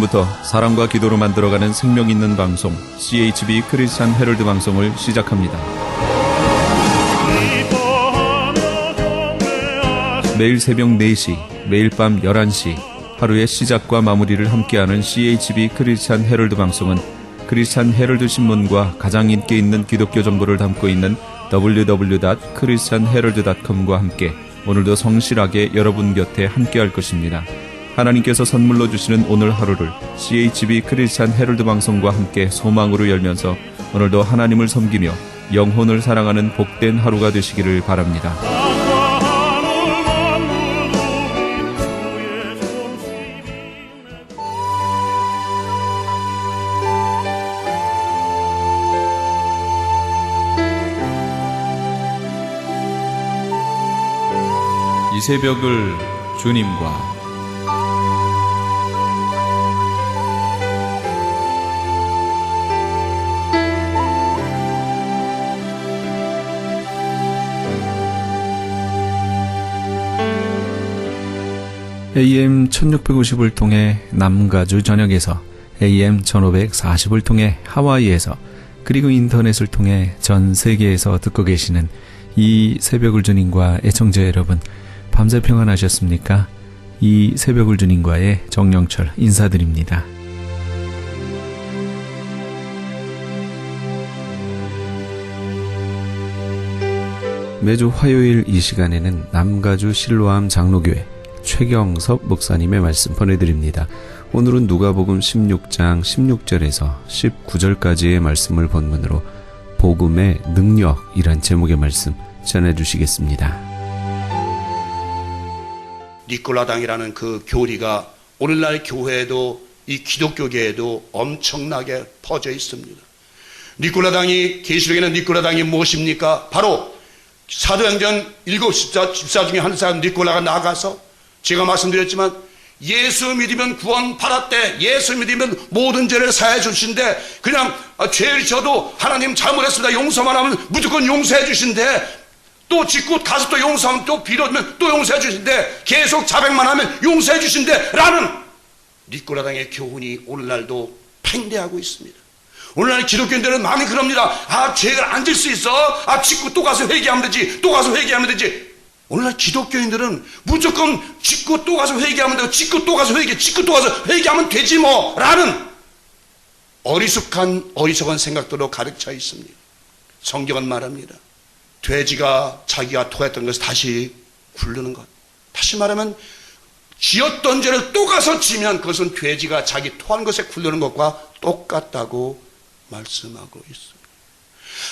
지금부터 사랑과 기도로 만들어가는 생명 있는 방송 CHB 크리스찬 헤럴드 방송을 시작합니다. 매일 새벽 4시, 매일 밤 11시 하루의 시작과 마무리를 함께하는 CHB 크리스찬 헤럴드 방송은 크리스찬 헤럴드 신문과 가장 인기 있는 기독교 정보를 담고 있는 www.christianherald.com과 함께 오늘도 성실하게 여러분 곁에 함께할 것입니다. 하나님께서 선물로 주시는 오늘 하루를 CHB 크리스찬 헤럴드 방송과 함께 소망으로 열면서 오늘도 하나님을 섬기며 영혼을 사랑하는 복된 하루가 되시기를 바랍니다. 이 새벽을 주님과 AM 1650을 통해 남가주 전역에서, AM 1540을 통해 하와이에서, 그리고 인터넷을 통해 전 세계에서 듣고 계시는 이 새벽을 주님과 애청자 여러분, 밤새 평안하셨습니까? 이 새벽을 주님과의 정영철 인사드립니다. 매주 화요일 이 시간에는 남가주 실로암 장로교회 최경섭 목사님의 말씀 보내드립니다. 오늘은 누가복음 16장 16절에서 19절까지의 말씀을 본문으로 복음의 능력이란 제목의 말씀 전해주시겠습니다. 니콜라당이라는 그 교리가 오늘날 교회에도 이 기독교계에도 엄청나게 퍼져 있습니다. 니콜라당이, 계시록에는 니콜라당이 무엇입니까? 바로 사도행전 7 집사 중에 한 사람 니콜라가 나가서, 제가 말씀드렸지만 예수 믿으면 구원 받았대, 예수 믿으면 모든 죄를 사해 주신대, 그냥 죄를 져도 하나님 잘못했습니다 용서만 하면 무조건 용서해 주신대, 또 짓고 가서 또 용서하면 또 빌어주면 또 용서해 주신대, 계속 자백만 하면 용서해 주신대 라는 니콜라당의 교훈이 오늘날도 팽배하고 있습니다. 오늘날 기독교인들은 많이 그럽니다. 죄를 안 질 수 있어, 짓고 또 가서 회개하면 되지, 또 가서 회개하면 되지. 오늘날 기독교인들은 무조건 짓고 또 가서 회개하면 되고, 짓고 또 가서 짓고 또 가서 회개하면 되지 뭐 라는 어리석은 생각들로 가득 차 있습니다. 성경은 말합니다. 돼지가 자기가 토했던 것을 다시 굴르는 것, 다시 말하면 지었던 죄를 또 가서 지면 그것은 돼지가 자기 토한 것에 굴르는 것과 똑같다고 말씀하고 있습니다.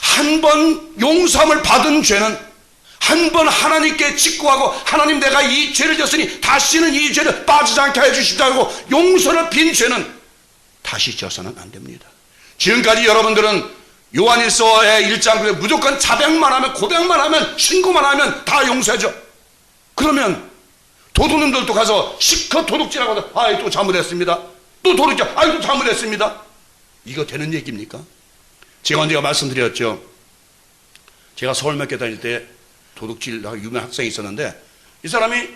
한 번 용서함을 받은 죄는, 한 번 하나님께 직구하고 하나님 내가 이 죄를 졌으니 다시는 이 죄를 빠지지 않게 해주십사고 용서를 빈 죄는 다시 져서는 안 됩니다. 지금까지 여러분들은 요한일서의 1장 무조건 자백만 하면, 고백만 하면, 신고만 하면 다 용서해줘. 그러면 도둑놈들도 가서 실컷 도둑질하고 또 잘못했습니다, 또 도둑질, 또 잘못했습니다, 이거 되는 얘기입니까? 제가 언제가 말씀드렸죠. 제가 서울학교 다닐 때 도둑질 유명 학생이 있었는데, 이 사람이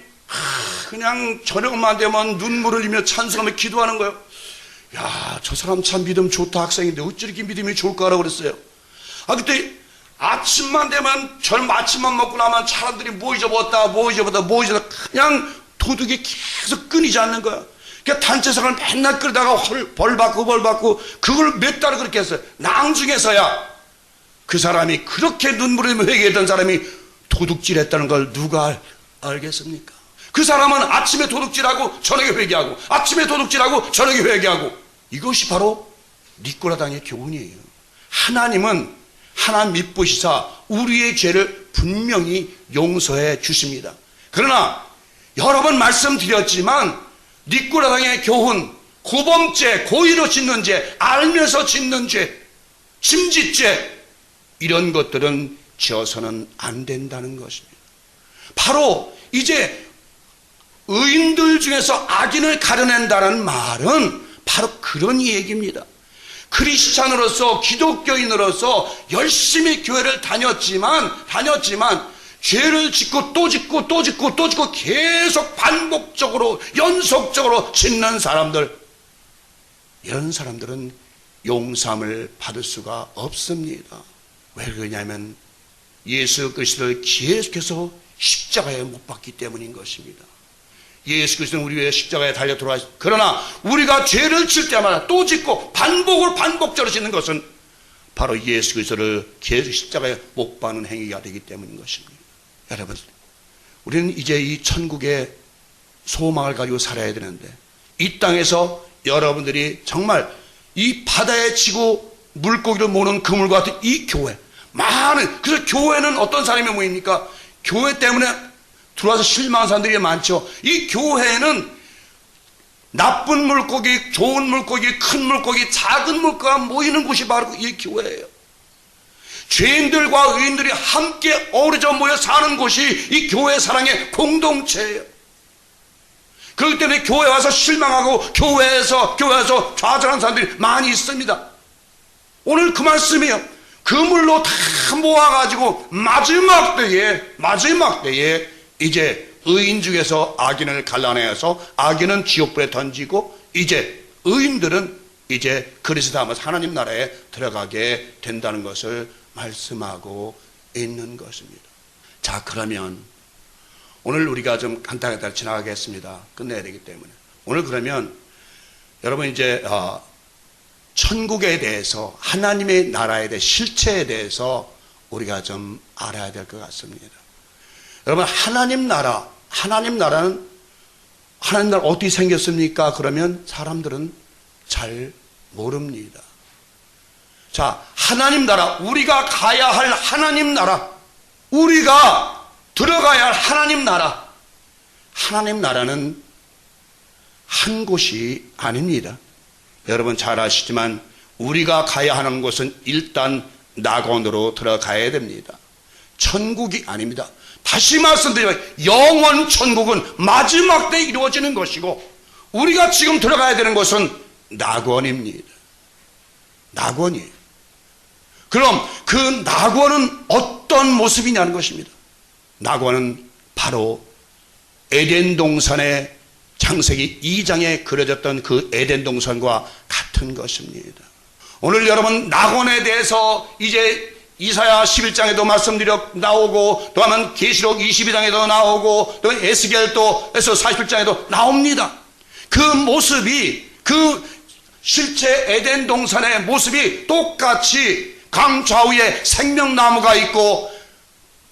그냥 저녁만 되면 눈물을 흘리며 찬송하며 기도하는 거예요. 야, 저 사람 참 믿음 좋다 학생인데 어찌 이렇게 믿음이 좋을까라고 그랬어요. 그때 아침만 되면, 저녁 아침만 먹고 나면 사람들이 뭐 잊어버렸다 그냥 도둑이 계속 끊이지 않는 거야. 그러니까 단체상을 맨날 끌다가 벌 받고 그걸 몇 달을 그렇게 했어요. 나중에서야 그 사람이, 그렇게 눈물을 흘리며 회개했던 사람이 도둑질했다는 걸 누가 알겠습니까? 그 사람은 아침에 도둑질하고 저녁에 회개하고, 아침에 도둑질하고 저녁에 회개하고, 이것이 바로 니콜라당의 교훈이에요. 하나님은 하나님 믿보시사 우리의 죄를 분명히 용서해 주십니다. 그러나 여러 번 말씀드렸지만 니콜라당의 교훈, 고범죄, 고의로 짓는 죄, 알면서 짓는 죄, 침짓죄, 이런 것들은 지어서는 안 된다는 것입니다. 바로 이제 의인들 중에서 악인을 가려낸다는 말은 바로 그런 얘기입니다. 크리스찬으로서, 기독교인으로서 열심히 교회를 다녔지만 죄를 짓고 또 짓고 계속 반복적으로 연속적으로 짓는 사람들, 이런 사람들은 용서함을 받을 수가 없습니다. 왜 그러냐면 예수 그리스도를 계속해서 십자가에 못 박기 때문인 것입니다. 예수 그리스도는 우리 위해 십자가에 달려 돌아가셨습니다. 그러나 우리가 죄를 질 때마다 또 짓고 반복적으로 짓는 것은 바로 예수 그리스도를 계속 십자가에 못 박는 행위가 되기 때문인 것입니다. 여러분, 우리는 이제 이 천국의 소망을 가지고 살아야 되는데, 이 땅에서 여러분들이 정말 이 바다에 치고 물고기를 모는 그물과 같은 이 교회, 그래서 교회는 어떤 사람이 모입니까? 교회 때문에 들어와서 실망한 사람들이 많죠. 이 교회는 나쁜 물고기, 좋은 물고기, 큰 물고기, 작은 물고기가 모이는 곳이 바로 이 교회예요. 죄인들과 의인들이 함께 어우러져 모여 사는 곳이 이 교회 사랑의 공동체예요. 그렇기 때문에 교회 와서 실망하고 교회에서 좌절한 사람들이 많이 있습니다. 오늘 그 말씀이에요. 그물로 다 모아가지고 마지막 때에 이제 의인 중에서 악인을 갈라내어서 악인은 지옥불에 던지고 이제 의인들은 이제 그리스도 닮아서 하나님 나라에 들어가게 된다는 것을 말씀하고 있는 것입니다. 자, 그러면 오늘 우리가 좀 간단하게 지나가겠습니다. 끝내야 되기 때문에. 오늘 그러면 여러분 이제 천국에 대해서, 하나님의 나라에 대해 실체에 대해서 우리가 좀 알아야 될 것 같습니다. 여러분, 하나님 나라는 어떻게 생겼습니까? 그러면 사람들은 잘 모릅니다. 자, 하나님 나라, 우리가 가야 할 하나님 나라, 우리가 들어가야 할 하나님 나라는 한 곳이 아닙니다. 여러분 잘 아시지만 우리가 가야 하는 곳은 일단 낙원으로 들어가야 됩니다. 천국이 아닙니다. 다시 말씀드리면 영원 천국은 마지막 때 이루어지는 것이고, 우리가 지금 들어가야 되는 곳은 낙원입니다. 낙원이에요. 그럼 그 낙원은 어떤 모습이냐는 것입니다. 낙원은 바로 에덴 동산의 창세기 2장에 그려졌던 그 에덴 동산과 같은 것입니다. 오늘 여러분 낙원에 대해서 이제 이사야 11장에도 말씀드려 나오고, 또 하면 계시록 22장에도 나오고, 또 에스겔도 47장에도 나옵니다. 그 모습이, 그 실제 에덴 동산의 모습이 똑같이 강 좌우에 생명나무가 있고,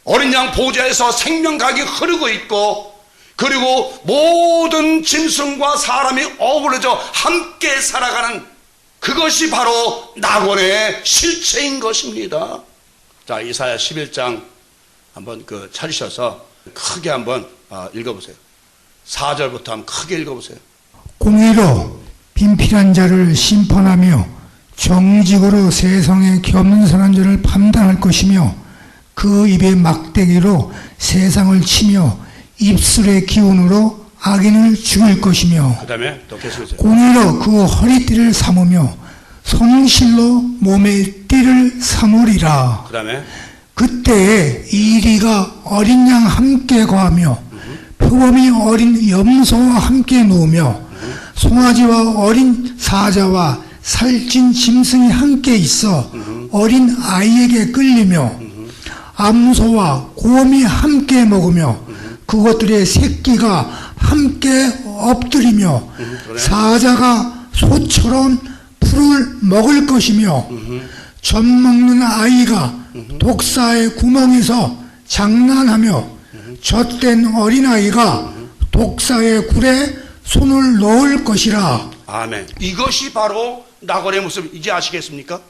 어린 양 보좌에서 생명각이 흐르고 있고, 그리고 모든 짐승과 사람이 어우러져 함께 살아가는 그것이 바로 낙원의 실체인 것입니다. 자, 이사야 11장 한번 찾으셔서 크게 한번 읽어보세요. 4절부터 한번 크게 읽어보세요. 공의로 빈필한 자를 심판하며 정직으로 세상에 겸손한 자를 판단할 것이며, 그 입의 막대기로 세상을 치며 입술의 기운으로 악인을 죽일 것이며, 그 다음에 또 계속해서 공의로 그 허리띠를 삼으며 성실로 몸의 띠를 삼으리라. 그 다음에 그때에 이리가 어린 양 함께 거하며 표범이 어린 염소와 함께 누우며 송아지와 어린 사자와 살찐 짐승이 함께 있어 어린 아이에게 끌리며 암소와 곰이 함께 먹으며 그것들의 새끼가 함께 엎드리며 사자가 소처럼 풀을 먹을 것이며 젖 먹는 아이가 독사의 구멍에서 장난하며 젖된 어린아이가 독사의 굴에 손을 넣을 것이라. 아멘. 이것이 바로 낙원의 모습. 이제 아시겠습니까?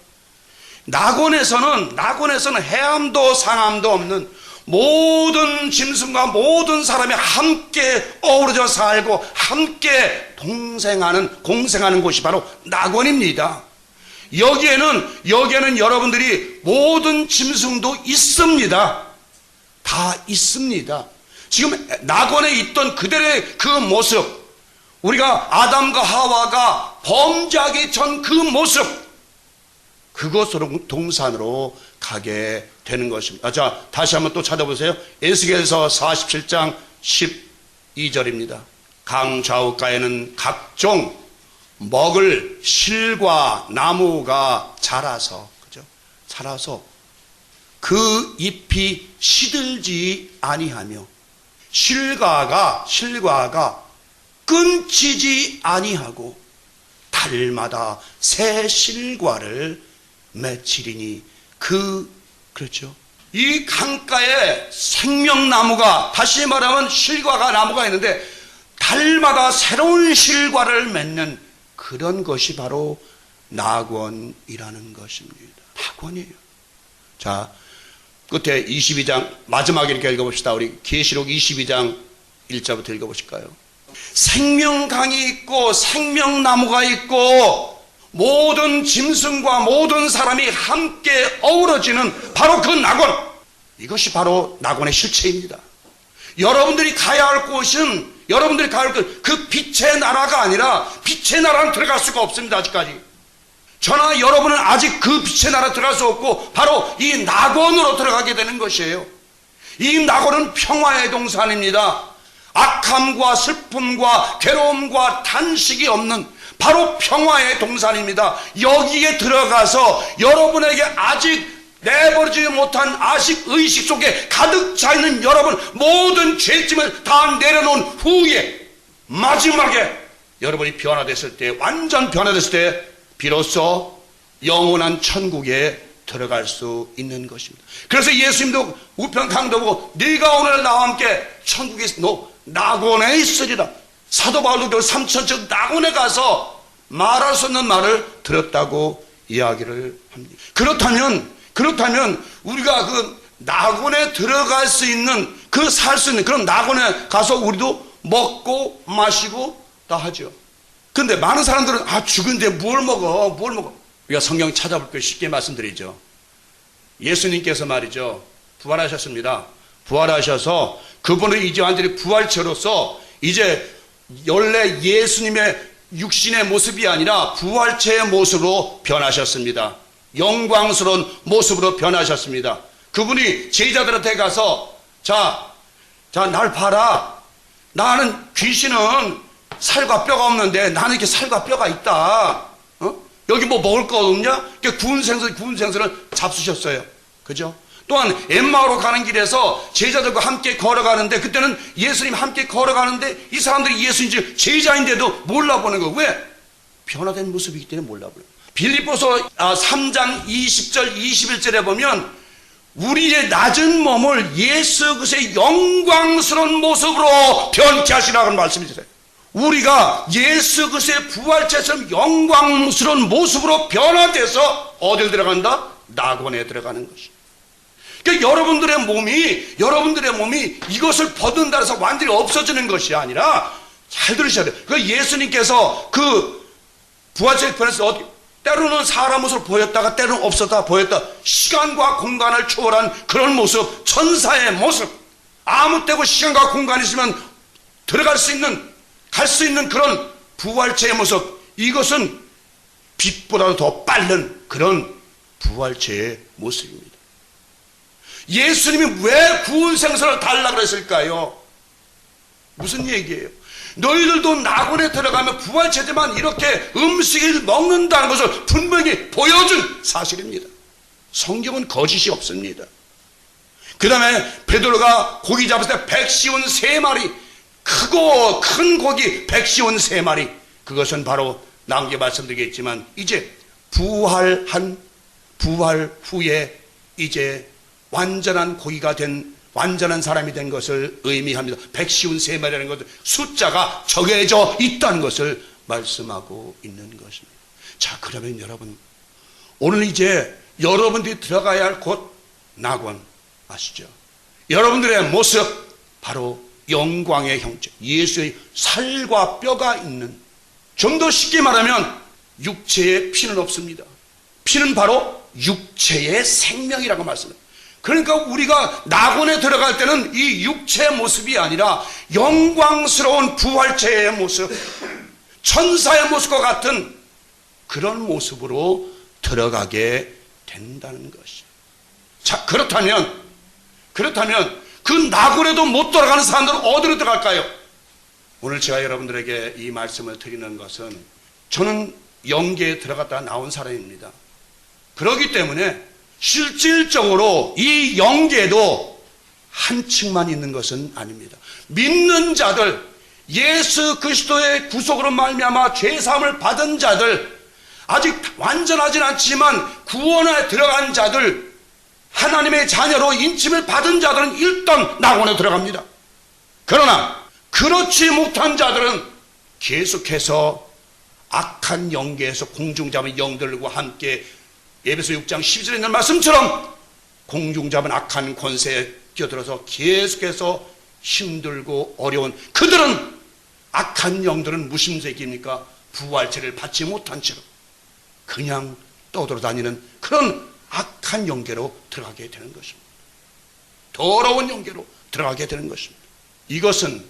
낙원에서는 해암도 상암도 없는 모든 짐승과 모든 사람이 함께 어우러져 살고 함께 공생하는 곳이 바로 낙원입니다. 여기에는 여러분들이 모든 짐승도 있습니다. 다 있습니다. 지금 낙원에 있던 그들의 그 모습, 우리가 아담과 하와가 범죄하기 전 그 모습, 그것으로 동산으로 가게 되는 것입니다. 자, 다시 한번 또 찾아보세요. 에스겔서 47장 12절입니다. 강 좌우가에는 각종 먹을 실과 나무가 자라서, 그죠? 자라서 그 잎이 시들지 아니하며 실과가 끊지지 아니하고 달마다 새 실과를 맺히리니 그렇죠. 이 강가에 생명나무가, 다시 말하면 실과가 나무가 있는데 달마다 새로운 실과를 맺는 그런 것이 바로 낙원이라는 것입니다. 낙원이에요. 자, 끝에 22장 마지막에 이렇게 읽어봅시다. 우리 계시록 22장 1절부터 읽어보실까요? 생명강이 있고 생명나무가 있고 모든 짐승과 모든 사람이 함께 어우러지는 바로 그 낙원, 이것이 바로 낙원의 실체입니다. 여러분들이 가야 할 곳은, 여러분들이 가야 할 곳, 그 빛의 나라가 아니라, 빛의 나라는 들어갈 수가 없습니다. 아직까지 저나 여러분은 아직 그 빛의 나라 들어갈 수 없고 바로 이 낙원으로 들어가게 되는 것이에요. 이 낙원은 평화의 동산입니다. 악함과 슬픔과 괴로움과 탄식이 없는 바로 평화의 동산입니다. 여기에 들어가서 여러분에게 아직 내버리지 못한 아직 의식 속에 가득 차 있는 여러분 모든 죄짐을 다 내려놓은 후에 마지막에 여러분이 변화됐을 때, 완전 변화됐을 때 비로소 영원한 천국에 들어갈 수 있는 것입니다. 그래서 예수님도 우편강도 보고 네가 오늘 나와 함께 천국에 너 낙원에 있으리라. 사도 바울도 3천척 낙원에 가서 말할 수 없는 말을 들었다고 이야기를 합니다. 그렇다면 우리가 그 낙원에 들어갈 수 있는, 그 살 수 있는 그런 낙원에 가서 우리도 먹고 마시고 다 하죠. 근데 많은 사람들은 죽은데 뭘 먹어. 우리가 성경 찾아볼 걸 쉽게 말씀드리죠. 예수님께서 말이죠, 부활하셨습니다. 부활하셔서 그분은 이제 완전히 부활체로서 이제 원래 예수님의 육신의 모습이 아니라 부활체의 모습으로 변하셨습니다. 영광스러운 모습으로 변하셨습니다. 그분이 제자들한테 가서 자 날 봐라. 나는 귀신은 살과 뼈가 없는데 나는 이렇게 살과 뼈가 있다. 여기 뭐 먹을 거 없냐? 구운 생선을 잡수셨어요. 그죠? 또한 엠마오로 가는 길에서 제자들과 함께 걸어가는데, 그때는 예수님 함께 걸어가는데 이 사람들이 예수님 제자인데도 몰라보는 거. 왜? 변화된 모습이기 때문에 몰라보는 거. 빌립보서 3장 20절 21절에 보면 우리의 낮은 몸을 예수 그리스도의 영광스러운 모습으로 변케 하시라고 말씀이 있어요. 우리가 예수 그리스도의 부활체처럼 영광스러운 모습으로 변화돼서 어딜 들어간다? 낙원에 들어가는 것이. 그러니까 여러분들의 몸이 이것을 벗는다 해서 완전히 없어지는 것이 아니라, 잘 들으셔야 돼요. 그 예수님께서 그 부활체에 변해서 때로는 사람 모습을 보였다가 때로는 없었다 보였다, 시간과 공간을 초월한 그런 모습, 천사의 모습, 아무 때고 시간과 공간이 있으면 들어갈 수 있는, 갈 수 있는 그런 부활체의 모습, 이것은 빛보다도 더 빠른 그런 부활체의 모습입니다. 예수님이 왜 구운 생선을 달라고 그랬을까요? 무슨 얘기예요? 너희들도 낙원에 들어가면 부활체지만 이렇게 음식을 먹는다는 것을 분명히 보여준 사실입니다. 성경은 거짓이 없습니다. 그 다음에 베드로가 고기 잡았을 때 백시온 3마리, 크고 큰 고기 백시온 3마리, 그것은 바로 나중에 말씀드리겠지만 이제 부활 후에 이제 완전한 고기가 된, 완전한 사람이 된 것을 의미합니다. 백시온 3마리라는 것은 숫자가 정해져 있다는 것을 말씀하고 있는 것입니다. 자, 그러면 여러분, 오늘 이제 여러분들이 들어가야 할 곳 낙원 아시죠? 여러분들의 모습 바로 영광의 형체, 예수의 살과 뼈가 있는, 좀 더 쉽게 말하면 육체에 피는 없습니다. 피는 바로 육체의 생명이라고 말씀합니다. 그러니까 우리가 낙원에 들어갈 때는 이 육체의 모습이 아니라 영광스러운 부활체의 모습, 천사의 모습과 같은 그런 모습으로 들어가게 된다는 것이죠. 자, 그렇다면 그 낙원에도 못 들어가는 사람들은 어디로 들어갈까요? 오늘 제가 여러분들에게 이 말씀을 드리는 것은 저는 영계에 들어갔다 나온 사람입니다. 그렇기 때문에 실질적으로 이 영계도 한 층만 있는 것은 아닙니다. 믿는 자들, 예수 그리스도의 구속으로 말미암아 죄사함을 받은 자들, 아직 완전하진 않지만 구원에 들어간 자들, 하나님의 자녀로 인침을 받은 자들은 일단 낙원에 들어갑니다. 그러나 그렇지 못한 자들은 계속해서 악한 영계에서 공중잡은 영들과 함께 에베소 6장 12절에 있는 말씀처럼 공중잡은 악한 권세에 끼어들어서 계속해서 힘들고 어려운, 그들은 악한 영들은 무심새끼입니까? 부활체를 받지 못한 채로 그냥 떠돌아다니는 그런 악한 영계로 들어가게 되는 것입니다. 더러운 영계로 들어가게 되는 것입니다. 이것은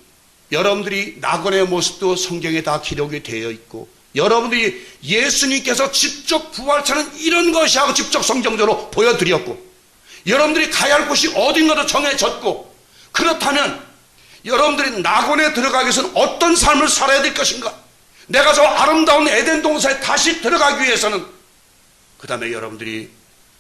여러분들이 낙원의 모습도 성경에 다 기록이 되어 있고, 여러분들이 예수님께서 직접 부활체는 이런 것이 하고 직접 성경적으로 보여드렸고, 여러분들이 가야 할 곳이 어딘가도 정해졌고, 그렇다면 여러분들이 낙원에 들어가기 위해서는 어떤 삶을 살아야 될 것인가? 내가 저 아름다운 에덴 동산에 다시 들어가기 위해서는, 그 다음에 여러분들이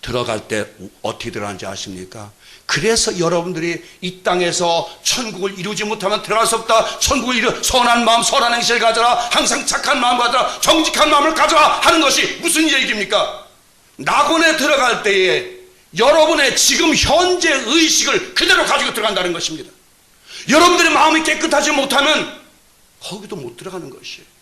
들어갈 때 어떻게 들어가는지 아십니까? 그래서 여러분들이 이 땅에서 천국을 이루지 못하면 들어갈 수 없다. 천국을 이루 선한 마음, 선한 행실을 가져라. 항상 착한 마음 가져라. 정직한 마음을 가져라 하는 것이 무슨 얘기입니까? 낙원에 들어갈 때에 여러분의 지금 현재 의식을 그대로 가지고 들어간다는 것입니다. 여러분들의 마음이 깨끗하지 못하면 거기도 못 들어가는 것이에요.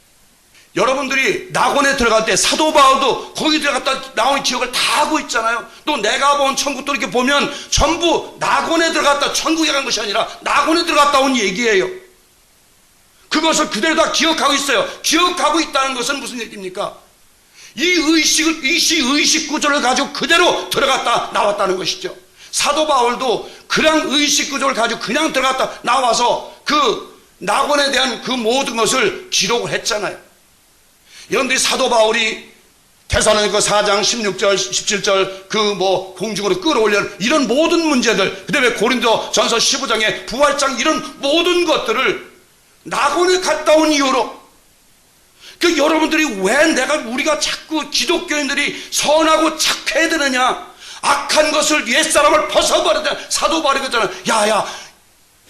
여러분들이 낙원에 들어갈 때 사도 바울도 거기 들어갔다 나온 기억을 다 하고 있잖아요. 또 내가 본 천국도 이렇게 보면 전부 낙원에 들어갔다 천국에 간 것이 아니라 낙원에 들어갔다 온 얘기예요. 그것을 그대로 다 기억하고 있어요. 기억하고 있다는 것은 무슨 얘기입니까? 이 의식 구조를 가지고 그대로 들어갔다 나왔다는 것이죠. 사도 바울도 그런 의식 구조를 가지고 그냥 들어갔다 나와서 그 낙원에 대한 그 모든 것을 기록을 했잖아요. 여러분들이 사도 바울이 데살로니가 4장 16절 17절 그 공중으로 끌어올려 이런 모든 문제들, 그 다음에 고린도 전서 15장의 부활장, 이런 모든 것들을 낙원에 갔다 온 이유로, 그 여러분들이 왜 우리가 자꾸 기독교인들이 선하고 착해야 되느냐, 악한 것을 옛사람을 벗어버려야 돼. 사도 바울이 그랬잖아. 야야,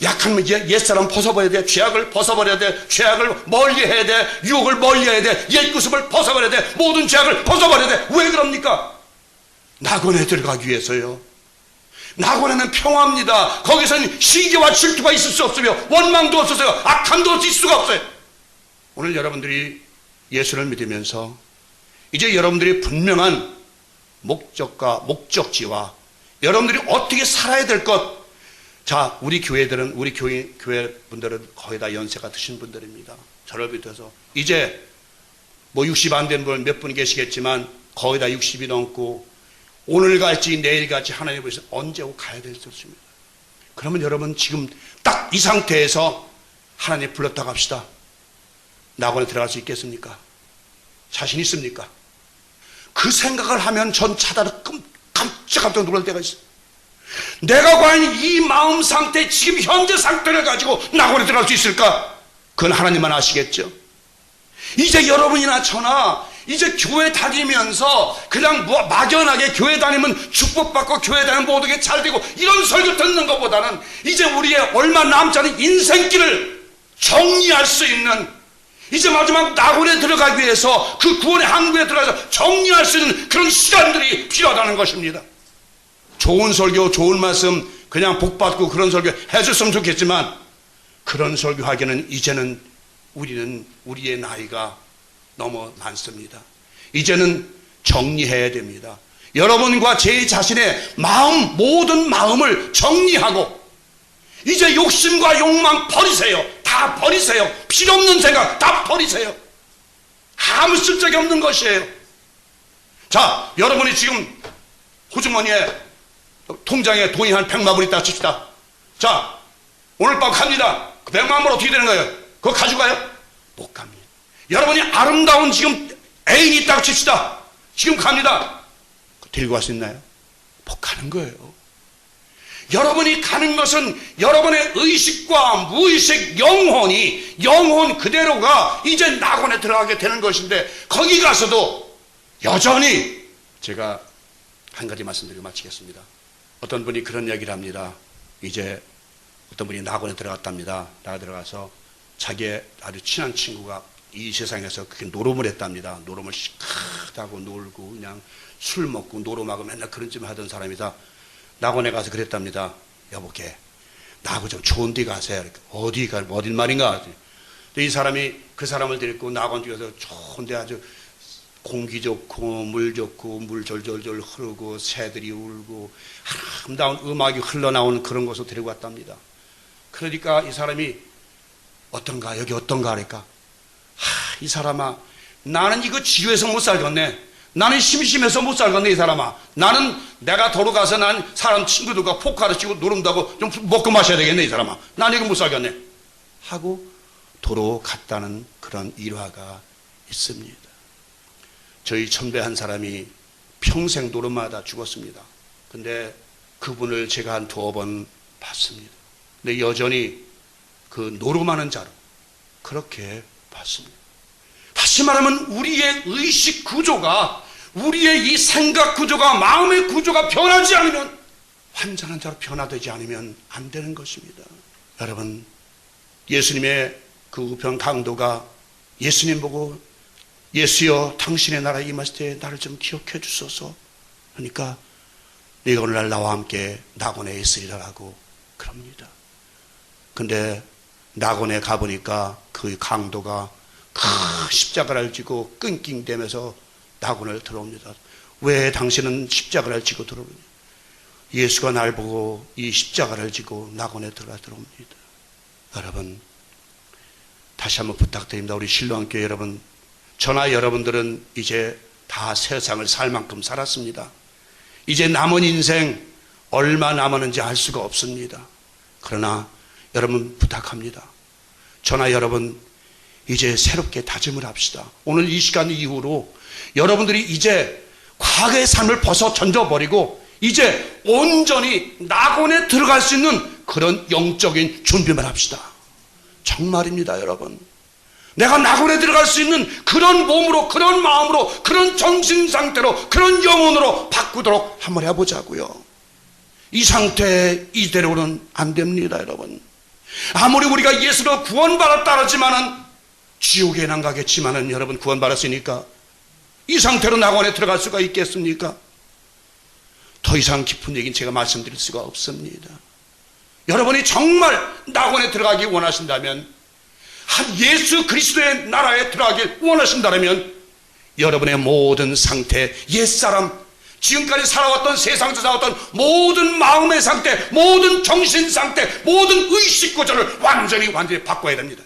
약한 옛사람 벗어버려야 돼. 죄악을 벗어버려야 돼. 죄악을 멀리해야 돼. 유혹을 멀리해야 돼. 옛구습을 벗어버려야 돼. 모든 죄악을 벗어버려야 돼. 왜 그럽니까? 낙원에 들어가기 위해서요. 낙원에는 평화입니다. 거기서는 시기와 질투가 있을 수 없으며 원망도 없어서요. 악함도 있을 수가 없어요. 오늘 여러분들이 예수를 믿으면서 이제 여러분들이 분명한 목적과 목적지와 여러분들이 어떻게 살아야 될 것, 자, 우리 교회들은, 우리 교회 분들은 거의 다 연세가 드신 분들입니다. 저를 비롯해서 이제 60 안 된 분 몇 분 계시겠지만 거의 다 60이 넘고 오늘 갈지 내일 갈지 하나님 보셔서 언제 오고 가야 될 수 없습니다. 그러면 여러분 지금 딱 이 상태에서 하나님 불렀다고 합시다. 낙원에 들어갈 수 있겠습니까? 자신 있습니까? 그 생각을 하면 전 차다로 깜짝깜짝 놀랄 때가 있어요. 내가 과연 이 마음 상태, 지금 현재 상태를 가지고 낙원에 들어갈 수 있을까? 그건 하나님만 아시겠죠. 이제 여러분이나 저나 이제 교회 다니면서 그냥 막연하게 교회 다니면 축복받고 교회 다니면 모든 게 잘 되고 이런 설교 듣는 것보다는 이제 우리의 얼마 남지 않은 인생길을 정리할 수 있는, 이제 마지막 낙원에 들어가기 위해서 그 구원의 항구에 들어가서 정리할 수 있는 그런 시간들이 필요하다는 것입니다. 좋은 설교, 좋은 말씀, 그냥 복받고 그런 설교 해줬으면 좋겠지만, 그런 설교하기는 이제는 우리의 나이가 너무 많습니다. 이제는 정리해야 됩니다. 여러분과 제 자신의 마음, 모든 마음을 정리하고 이제 욕심과 욕망 버리세요. 다 버리세요. 필요 없는 생각 다 버리세요. 아무 쓸데기 없는 것이에요. 자, 여러분이 지금 호주머니에 통장에 돈이 한 100만 불 있다 칩시다. 자, 오늘 밤 갑니다. 그 100만 불 어떻게 되는 거예요? 그거 가져가요? 못 갑니다. 여러분이 아름다운 지금 애인이 있다고 칩시다. 지금 갑니다. 들고 갈 수 있나요? 못 가는 거예요. 여러분이 가는 것은 여러분의 의식과 무의식 영혼 그대로가 이제 낙원에 들어가게 되는 것인데, 거기 가서도 여전히, 제가 한 가지 말씀드리고 마치겠습니다. 어떤 분이 그런 얘기를 합니다. 이제 어떤 분이 낙원에 들어갔답니다. 들어가서 자기의 아주 친한 친구가 이 세상에서 그렇게 노름을 했답니다. 노름을 시크하고 놀고 그냥 술 먹고 노름하고 맨날 그런 짓을 하던 사람이다. 낙원에 가서 그랬답니다. 여보게, 나하고 좀 좋은 데 가세요. 어딘 말인가? 이 사람이 그 사람을 데리고 낙원 뒤에서 좋은 데, 아주 공기 좋고 물 좋고 물 졸졸졸 흐르고 새들이 울고 아름다운 음악이 흘러나오는 그런 곳으로 데리고 왔답니다. 그러니까 이 사람이 어떤가, 여기 어떤가 하니까, 이 사람아, 나는 이거 지루해서 못 살겠네. 나는 심심해서 못 살겠네. 이 사람아, 나는 내가 도로 가서 난 사람 친구들과 포카를 치고 노름다고 좀 먹고 마셔야 되겠네. 이 사람아, 나는 이거 못 살겠네 하고 도로 갔다는 그런 일화가 있습니다. 저희 선배 한 사람이 평생 노름마다 죽었습니다. 근데 그분을 제가 한 2번 봤습니다. 근데 여전히 그 노름하는 자로 그렇게 봤습니다. 다시 말하면 우리의 의식 구조가, 우리의 이 생각 구조가, 마음의 구조가 변하지 않으면, 완전한 자로 변화되지 않으면 안 되는 것입니다. 여러분, 예수님의 그 우편 강도가 예수님 보고 예수여 당신의 나라에 임하실 때 나를 좀 기억해 주소서 그러니까 네가 오늘날 나와 함께 낙원에 있으리라고 그럽니다. 근데 낙원에 가보니까 그 강도가 큰 십자가를 지고 끙낑대면서 낙원을 들어옵니다. 왜 당신은 십자가를 지고 들어오냐? 예수가 날 보고 이 십자가를 지고 낙원에 들어옵니다. 여러분, 다시 한번 부탁드립니다. 우리 신로한교회 여러분, 저나 여러분들은 이제 다 세상을 살 만큼 살았습니다. 이제 남은 인생 얼마 남았는지 알 수가 없습니다. 그러나 여러분 부탁합니다. 저나 여러분 이제 새롭게 다짐을 합시다. 오늘 이 시간 이후로 여러분들이 이제 과거의 삶을 벗어 던져버리고 이제 온전히 낙원에 들어갈 수 있는 그런 영적인 준비만 합시다. 정말입니다, 여러분. 내가 낙원에 들어갈 수 있는 그런 몸으로, 그런 마음으로, 그런 정신 상태로, 그런 영혼으로 바꾸도록 한번 해보자고요. 이 상태 이대로는 안 됩니다, 여러분. 아무리 우리가 예수로 구원받았다 하지만은 지옥에 안 가겠지만은 여러분, 구원받았으니까 이 상태로 낙원에 들어갈 수가 있겠습니까? 더 이상 깊은 얘기는 제가 말씀드릴 수가 없습니다. 여러분이 정말 낙원에 들어가기 원하신다면, 한 예수 그리스도의 나라에 들어가길 원하신다면 여러분의 모든 상태, 옛사람, 지금까지 살아왔던, 세상에서 살아왔던 모든 마음의 상태, 모든 정신 상태, 모든 의식 구조를 완전히 바꿔야 됩니다.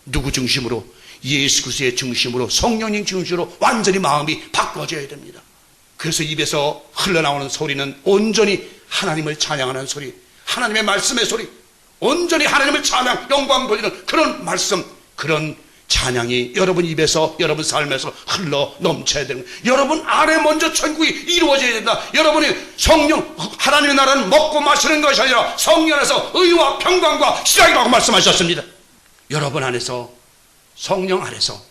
누구 중심으로? 예수 그리스도의 중심으로, 성령님 중심으로 완전히 마음이 바꿔져야 됩니다. 그래서 입에서 흘러나오는 소리는 온전히 하나님을 찬양하는 소리, 하나님의 말씀의 소리, 온전히 하나님을 찬양, 영광 돌리는 그런 말씀, 그런 찬양이 여러분 입에서, 여러분 삶에서 흘러 넘쳐야 되는, 여러분 안에 먼저 천국이 이루어져야 된다. 여러분이 성령, 하나님의 나라는 먹고 마시는 것이 아니라 성령 안에서 의와 평강과 희락이라고 말씀하셨습니다. 여러분 안에서, 성령 안에서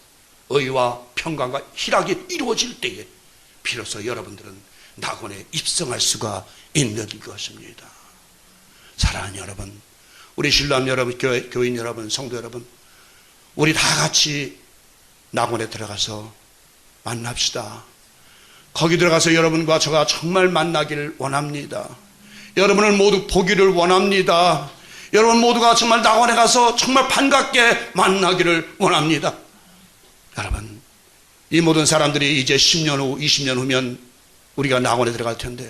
의와 평강과 희락이 이루어질 때에 비로소 여러분들은 낙원에 입성할 수가 있는 것입니다. 사랑하는 여러분, 우리 신랑 여러분, 교인 여러분, 성도 여러분, 우리 다 같이 낙원에 들어가서 만납시다. 거기 들어가서 여러분과 저가 정말 만나기를 원합니다. 여러분을 모두 보기를 원합니다. 여러분 모두가 정말 낙원에 가서 정말 반갑게 만나기를 원합니다. 여러분, 이 모든 사람들이 이제 10년 후, 20년 후면 우리가 낙원에 들어갈 텐데,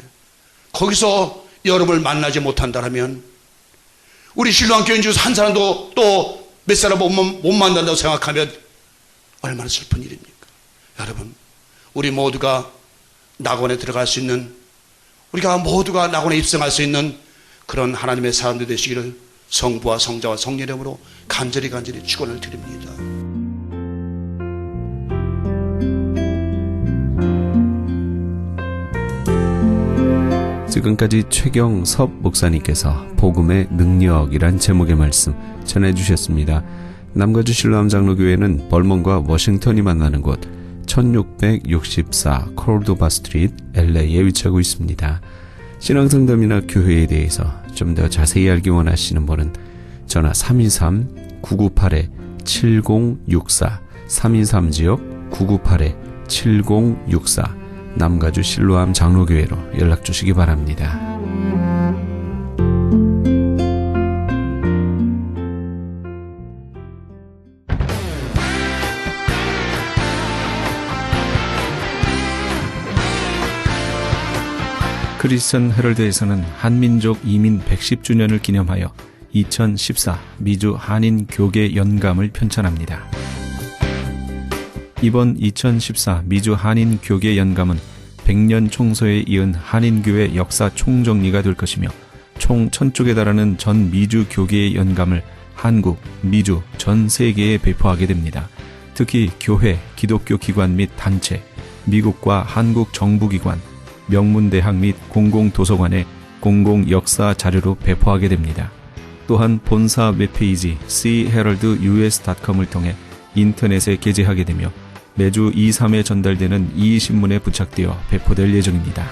거기서 여러분을 만나지 못한다면 우리 신랑교인 중에서 한 사람도 또 몇 사람 못 만난다고 생각하면 얼마나 슬픈 일입니까? 여러분, 우리 모두가 낙원에 들어갈 수 있는, 우리가 모두가 낙원에 입성할 수 있는 그런 하나님의 사람들 되시기를 성부와 성자와 성령 이름으로 간절히 축원을 드립니다. 지금까지 최경섭 목사님께서 복음의 능력이란 제목의 말씀 전해주셨습니다. 남가주 신로암 장로교회는 벌몬과 워싱턴이 만나는 곳 1664 콜도바 스트리트 LA에 위치하고 있습니다. 신앙상담이나 교회에 대해서 좀 더 자세히 알기 원하시는 분은 전화 323-998-7064 323지역 998-7064 남가주 신로암 장로교회로 연락 주시기 바랍니다. 크리스천 헤럴드에서는 한민족 이민 110주년을 기념하여 2014 미주 한인 교계 연감을 편찬합니다. 이번 2014 미주 한인 교계 연감은 100년 총서에 이은 한인교회 역사 총정리가 될 것이며 총 1000쪽에 달하는 전 미주 교계의 연감을 한국, 미주, 전 세계에 배포하게 됩니다. 특히 교회, 기독교 기관 및 단체, 미국과 한국 정부기관, 명문대학 및 공공도서관의 공공역사 자료로 배포하게 됩니다. 또한 본사 웹페이지 cheraldus.com을 통해 인터넷에 게재하게 되며 매주 2, 3회 전달되는 이 신문에 부착되어 배포될 예정입니다.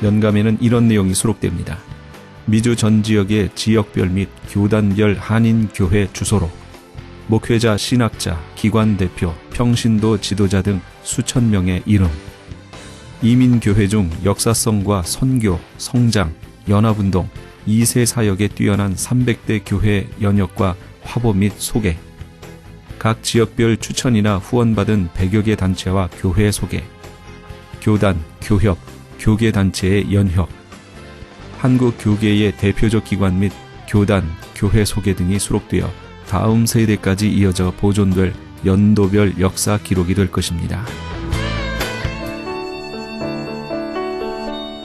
연감에는 이런 내용이 수록됩니다. 미주 전 지역의 지역별 및 교단별 한인교회 주소로 목회자, 신학자, 기관 대표, 평신도 지도자 등 수천 명의 이름, 이민교회 중 역사성과 선교, 성장, 연합운동, 2세 사역에 뛰어난 300대 교회 연역과 화보 및 소개, 각 지역별 추천이나 후원받은 100여 개 단체와 교회 소개, 교단, 교협, 교계단체의 연협, 한국 교계의 대표적 기관 및 교단, 교회 소개 등이 수록되어 다음 세대까지 이어져 보존될 연도별 역사 기록이 될 것입니다.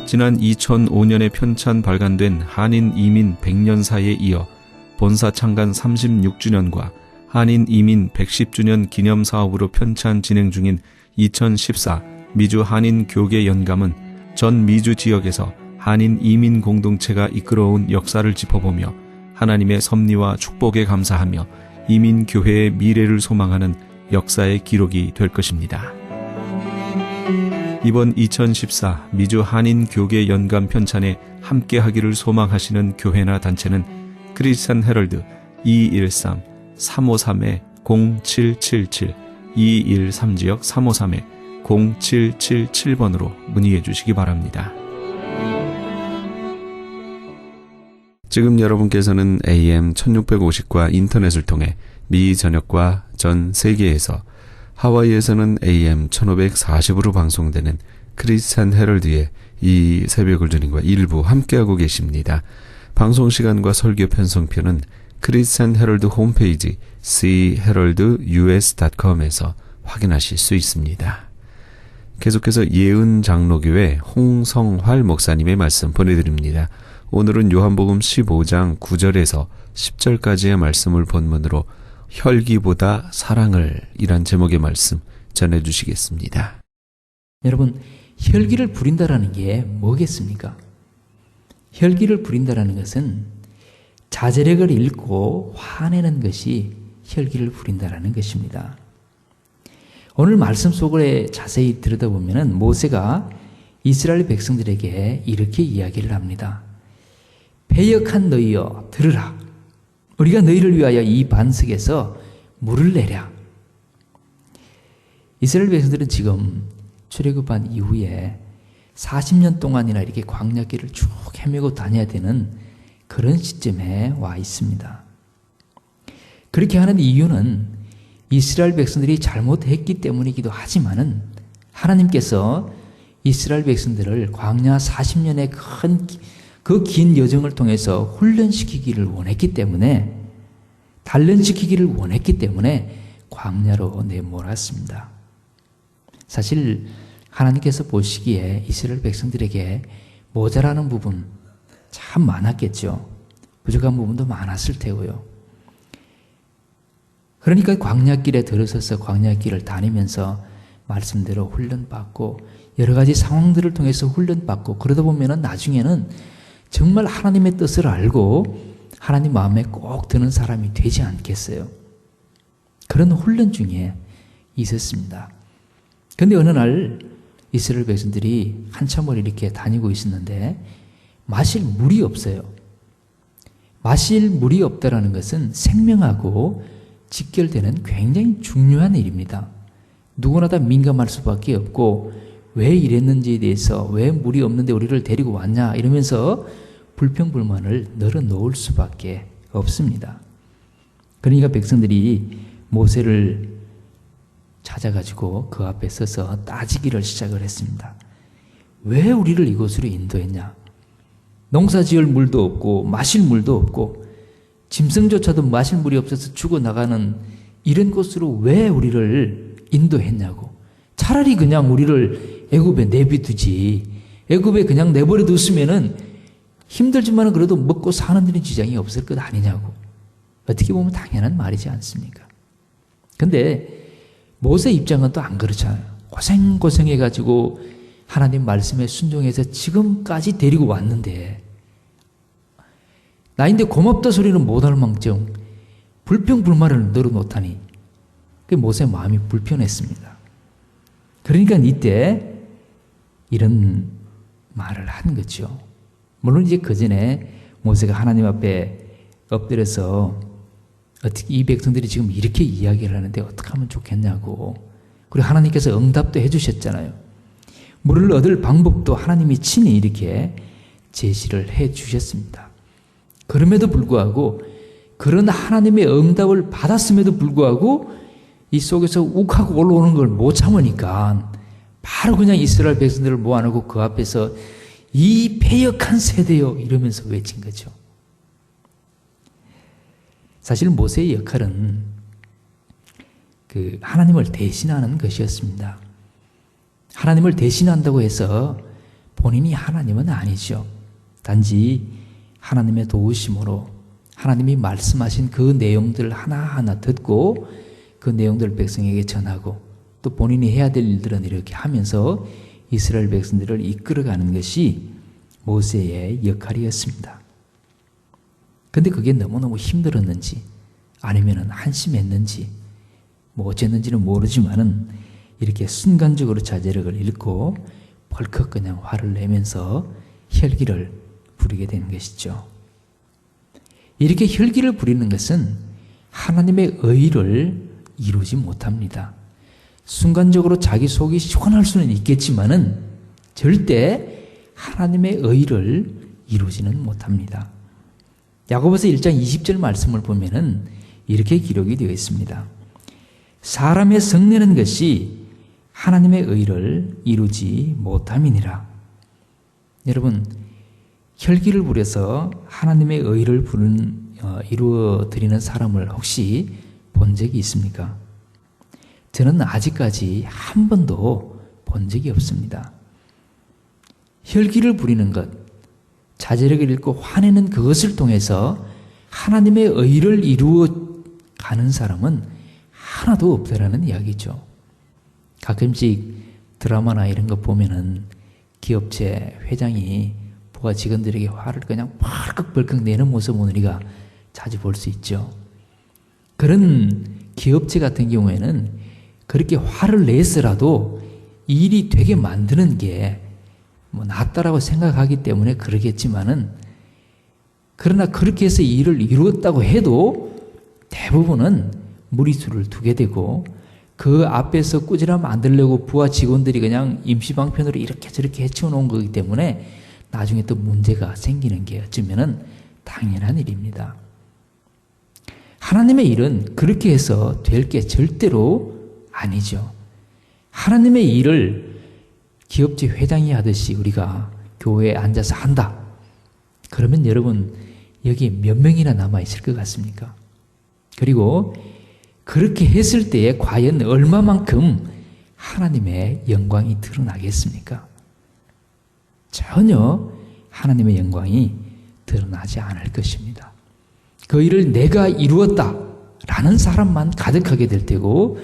지난 2005년에 편찬 발간된 한인 이민 100년사에 이어 본사 창간 36주년과 한인 이민 110주년 기념 사업으로 편찬 진행 중인 2014 미주 한인 교계 연감은 전 미주 지역에서 한인 이민 공동체가 이끌어온 역사를 짚어보며 하나님의 섭리와 축복에 감사하며 이민 교회의 미래를 소망하는 역사의 기록이 될 것입니다. 이번 2014 미주 한인 교계 연감 편찬에 함께하기를 소망하시는 교회나 단체는 크리스찬 헤럴드 213-353-0777 213지역 353-0777번으로 문의해 주시기 바랍니다. 지금 여러분께서는 AM 1650과 인터넷을 통해 미 전역과 전 세계에서, 하와이에서는 AM 1540으로 방송되는 크리스찬 헤럴드의 이 새벽을 주님과 일부 함께하고 계십니다. 방송 시간과 설교 편성표는 크리스찬 헤럴드 홈페이지 cheraldus.com에서 확인하실 수 있습니다. 계속해서 예은 장로교회 홍성활 목사님의 말씀 보내드립니다. 오늘은 요한복음 15장 9절에서 10절까지의 말씀을 본문으로 혈기보다 사랑을 이란 제목의 말씀 전해주시겠습니다. 여러분, 혈기를 부린다라는 게 뭐겠습니까? 혈기를 부린다라는 것은 자제력을 잃고 화내는 것이 혈기를 부린다라는 것입니다. 오늘 말씀 속을 자세히 들여다보면 모세가 이스라엘 백성들에게 이렇게 이야기를 합니다. 패역한 너희여 들으라. 우리가 너희를 위하여 이 반석에서 물을 내랴. 이스라엘 백성들은 지금 출애굽한 이후에 40년 동안이나 이렇게 광야길을 쭉 헤매고 다녀야 되는 그런 시점에 와 있습니다. 그렇게 하는 이유는 이스라엘 백성들이 잘못했기 때문이기도 하지만은 하나님께서 이스라엘 백성들을 광야 40년의 그 긴 여정을 통해서 훈련시키기를 원했기 때문에, 단련시키기를 원했기 때문에 광야로 내몰았습니다. 사실 하나님께서 보시기에 이스라엘 백성들에게 모자라는 부분 참 많았겠죠. 부족한 부분도 많았을 테고요. 그러니까 광야길에 들어서서 광야길을 다니면서 말씀대로 훈련받고 여러 가지 상황들을 통해서 훈련받고 그러다 보면은 나중에는 정말 하나님의 뜻을 알고 하나님 마음에 꼭 드는 사람이 되지 않겠어요? 그런 훈련 중에 있었습니다. 근데 어느 날 이스라엘 백성들이 한참을 이렇게 다니고 있었는데 마실 물이 없어요. 마실 물이 없다라는 것은 생명하고 직결되는 굉장히 중요한 일입니다. 누구나 다 민감할 수밖에 없고 왜 이랬는지에 대해서 왜 물이 없는데 우리를 데리고 왔냐 이러면서 불평불만을 늘어놓을 수밖에 없습니다. 그러니까 백성들이 모세를 찾아가지고 그 앞에 서서 따지기를 시작을 했습니다. 왜 우리를 이곳으로 인도했냐? 농사 지을 물도 없고 마실 물도 없고 짐승조차도 마실 물이 없어서 죽어나가는 이런 곳으로 왜 우리를 인도했냐고. 차라리 그냥 우리를 애굽에 내비두지. 애굽에 그냥 내버려 뒀으면은 힘들지만 그래도 먹고 사는 데는 지장이 없을 것 아니냐고. 어떻게 보면 당연한 말이지 않습니까? 근데 모세 입장은 또 안 그렇잖아요. 고생해가지고 하나님 말씀에 순종해서 지금까지 데리고 왔는데 나인데 고맙다 소리는 못할 망정 불평불만을 늘어놓다니 그 모세 마음이 불편했습니다. 그러니까 이때 이런 말을 한 거죠. 물론 이제 그 전에 모세가 하나님 앞에 엎드려서 어떻게 이 백성들이 지금 이렇게 이야기를 하는데 어떻게 하면 좋겠냐고. 그리고 하나님께서 응답도 해주셨잖아요. 물을 얻을 방법도 하나님이 친히 이렇게 제시를 해주셨습니다. 그럼에도 불구하고 그런 하나님의 응답을 받았음에도 불구하고 이 속에서 욱하고 올라오는 걸 못 참으니까 바로 그냥 이스라엘 백성들을 모아놓고 그 앞에서 이 패역한 세대요 이러면서 외친 거죠. 사실 모세의 역할은 그 하나님을 대신하는 것이었습니다. 하나님을 대신한다고 해서 본인이 하나님은 아니죠. 단지 하나님의 도우심으로 하나님이 말씀하신 그 내용들 하나하나 듣고 그 내용들을 백성에게 전하고 또 본인이 해야 될 일들은 이렇게 하면서 이스라엘 백성들을 이끌어가는 것이 모세의 역할이었습니다. 근데 그게 너무너무 힘들었는지 아니면 한심했는지 뭐 어쨌는지는 모르지만은 이렇게 순간적으로 자제력을 잃고 벌컥 그냥 화를 내면서 혈기를 부리게 되는 것이죠. 이렇게 혈기를 부리는 것은 하나님의 의를 이루지 못합니다. 순간적으로 자기 속이 시원할 수는 있겠지만은 절대 하나님의 의를 이루지는 못합니다. 야고보서 1장 20절 말씀을 보면은 이렇게 기록이 되어 있습니다. 사람의 성내는 것이 하나님의 의를 이루지 못함이니라. 여러분, 혈기를 부려서 하나님의 의를 이루어 드리는 사람을 혹시 본 적이 있습니까? 저는 아직까지 한 번도 본 적이 없습니다. 혈기를 부리는 것, 자제력을 잃고 화내는 그것을 통해서 하나님의 의를 이루어 가는 사람은 하나도 없다라는 이야기죠. 가끔씩 드라마나 이런 거 보면은 기업체 회장이 부하 직원들에게 화를 그냥 벌컥벌컥 내는 모습을 우리가 자주 볼 수 있죠. 그런 기업체 같은 경우에는 그렇게 화를 내서라도 일이 되게 만드는 게 뭐 낫다라고 생각하기 때문에 그러겠지만은 그러나 그렇게 해서 일을 이루었다고 해도 대부분은 무리수를 두게 되고 그 앞에서 꾸지람 안 들려고 부하 직원들이 그냥 임시방편으로 이렇게 저렇게 해치워 놓은 거기 때문에 나중에 또 문제가 생기는 게 어쩌면은 당연한 일입니다. 하나님의 일은 그렇게 해서 될 게 절대로 아니죠. 하나님의 일을 기업체 회장이 하듯이 우리가 교회에 앉아서 한다. 그러면 여러분 여기 몇 명이나 남아있을 것 같습니까? 그리고 그렇게 했을 때에 과연 얼마만큼 하나님의 영광이 드러나겠습니까? 전혀 하나님의 영광이 드러나지 않을 것입니다. 그 일을 내가 이루었다 라는 사람만 가득하게 될 테고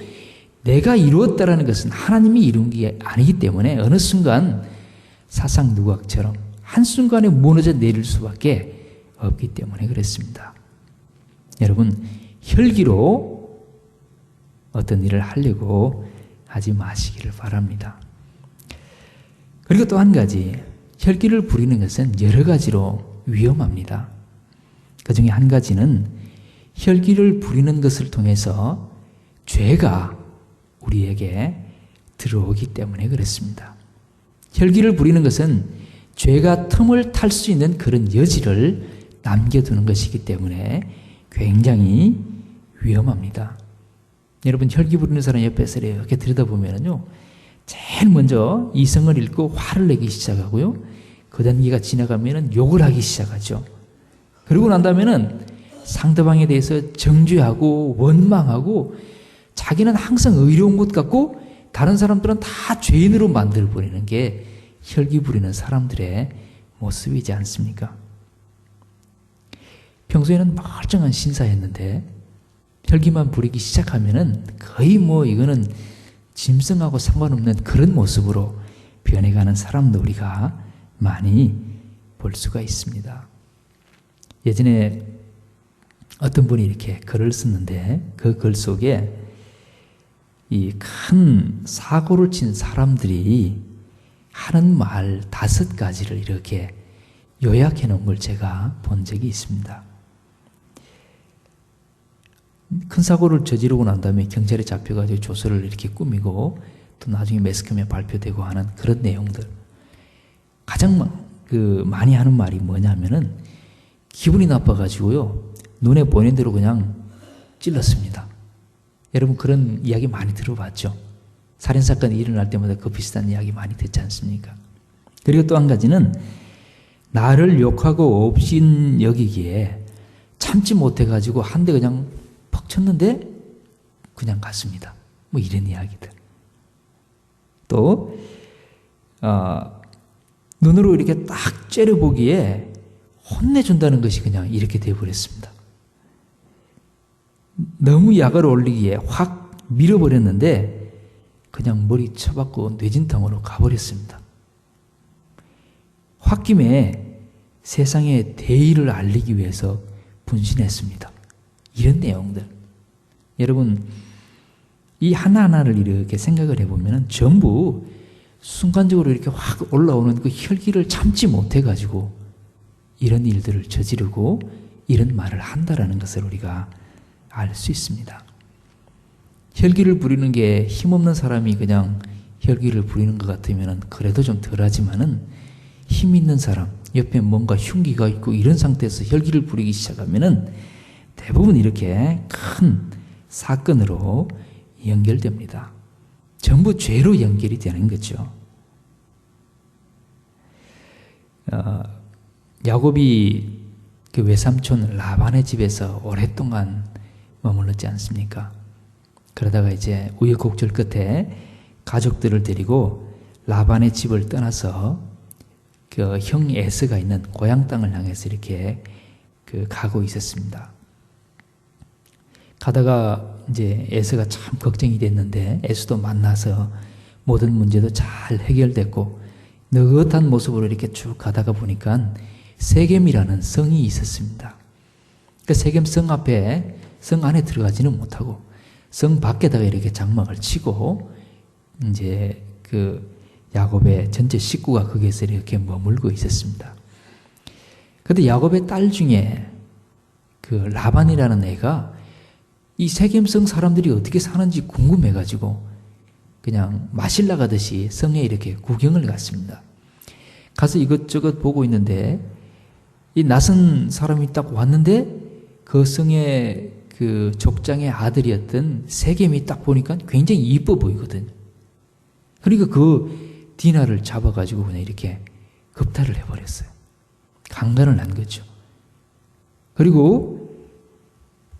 내가 이루었다라는 것은 하나님이 이룬 게 아니기 때문에 어느 순간 사상 누각처럼 한순간에 무너져 내릴 수밖에 없기 때문에 그랬습니다. 여러분, 혈기로 어떤 일을 하려고 하지 마시기를 바랍니다. 그리고 또 한 가지, 혈기를 부리는 것은 여러 가지로 위험합니다. 그 중에 한 가지는 혈기를 부리는 것을 통해서 죄가 우리에게 들어오기 때문에 그렇습니다. 혈기를 부리는 것은 죄가 틈을 탈 수 있는 그런 여지를 남겨두는 것이기 때문에 굉장히 위험합니다. 여러분, 혈기 부리는 사람 옆에서 이렇게 들여다보면요, 제일 먼저 이성을 잃고 화를 내기 시작하고요, 그 단계가 지나가면 욕을 하기 시작하죠. 그러고 난 다음에는 상대방에 대해서 정죄하고 원망하고 자기는 항상 의로운 것 같고 다른 사람들은 다 죄인으로 만들어버리는 게 혈기 부리는 사람들의 모습이지 않습니까? 평소에는 멀쩡한 신사였는데 혈기만 부리기 시작하면은 거의 이거는 짐승하고 상관없는 그런 모습으로 변해가는 사람도 우리가 많이 볼 수가 있습니다. 예전에 어떤 분이 이렇게 글을 썼는데 그 글 속에 이 큰 사고를 친 사람들이 하는 말 5가지를 이렇게 요약해 놓은 걸 제가 본 적이 있습니다. 큰 사고를 저지르고 난 다음에 경찰에 잡혀가지고 조서를 이렇게 꾸미고 또 나중에 매스컴에 발표되고 하는 그런 내용들. 가장 많이 하는 말이 뭐냐면은 기분이 나빠가지고요, 눈에 보이는 대로 그냥 찔렀습니다. 여러분, 그런 이야기 많이 들어봤죠? 살인사건이 일어날 때마다 그 비슷한 이야기 많이 듣지 않습니까? 그리고 또 한 가지는 나를 욕하고 업신 여기기에 참지 못해가지고 한 대 그냥 퍽 쳤는데 그냥 갔습니다. 이런 이야기들. 또 눈으로 이렇게 딱 째려보기에 혼내준다는 것이 그냥 이렇게 되어버렸습니다. 너무 약을 올리기에 확 밀어버렸는데 그냥 머리 쳐박고 뇌진탕으로 가버렸습니다. 홧김에 세상에 대의를 알리기 위해서 분신했습니다. 이런 내용들. 여러분, 이 하나하나를 이렇게 생각을 해보면 전부 순간적으로 이렇게 확 올라오는 그 혈기를 참지 못해가지고 이런 일들을 저지르고 이런 말을 한다라는 것을 우리가 알 수 있습니다. 혈기를 부리는 게 힘없는 사람이 그냥 혈기를 부리는 것 같으면 그래도 좀 덜하지만은 힘 있는 사람, 옆에 뭔가 흉기가 있고 이런 상태에서 혈기를 부리기 시작하면은 대부분 이렇게 큰 사건으로 연결됩니다. 전부 죄로 연결이 되는 거죠. 야곱이 그 외삼촌 라반의 집에서 오랫동안 머물렀지 않습니까? 그러다가 이제 우여곡절 끝에 가족들을 데리고 라반의 집을 떠나서 그 형 에스가 있는 고향 땅을 향해서 이렇게 가고 있었습니다. 가다가 이제 에스가 참 걱정이 됐는데 에스도 만나서 모든 문제도 잘 해결됐고 느긋한 모습으로 이렇게 쭉 가다가 보니까 세겜이라는 성이 있었습니다. 그 세겜 성 앞에 성 안에 들어가지는 못하고 성 밖에다가 이렇게 장막을 치고 이제 그 야곱의 전체 식구가 거기에서 이렇게 머물고 있었습니다. 그런데 야곱의 딸 중에 그 라반이라는 애가 이 세겜성 사람들이 어떻게 사는지 궁금해가지고 그냥 마실 나가듯이 성에 이렇게 구경을 갔습니다. 가서 이것저것 보고 있는데 이 낯선 사람이 딱 왔는데 그 성의 그 족장의 아들이었던 세겜이 딱 보니까 굉장히 이뻐 보이거든요. 그러니까 그 디나를 잡아가지고 그냥 이렇게 겁탈을 해버렸어요. 강간을 한 거죠. 그리고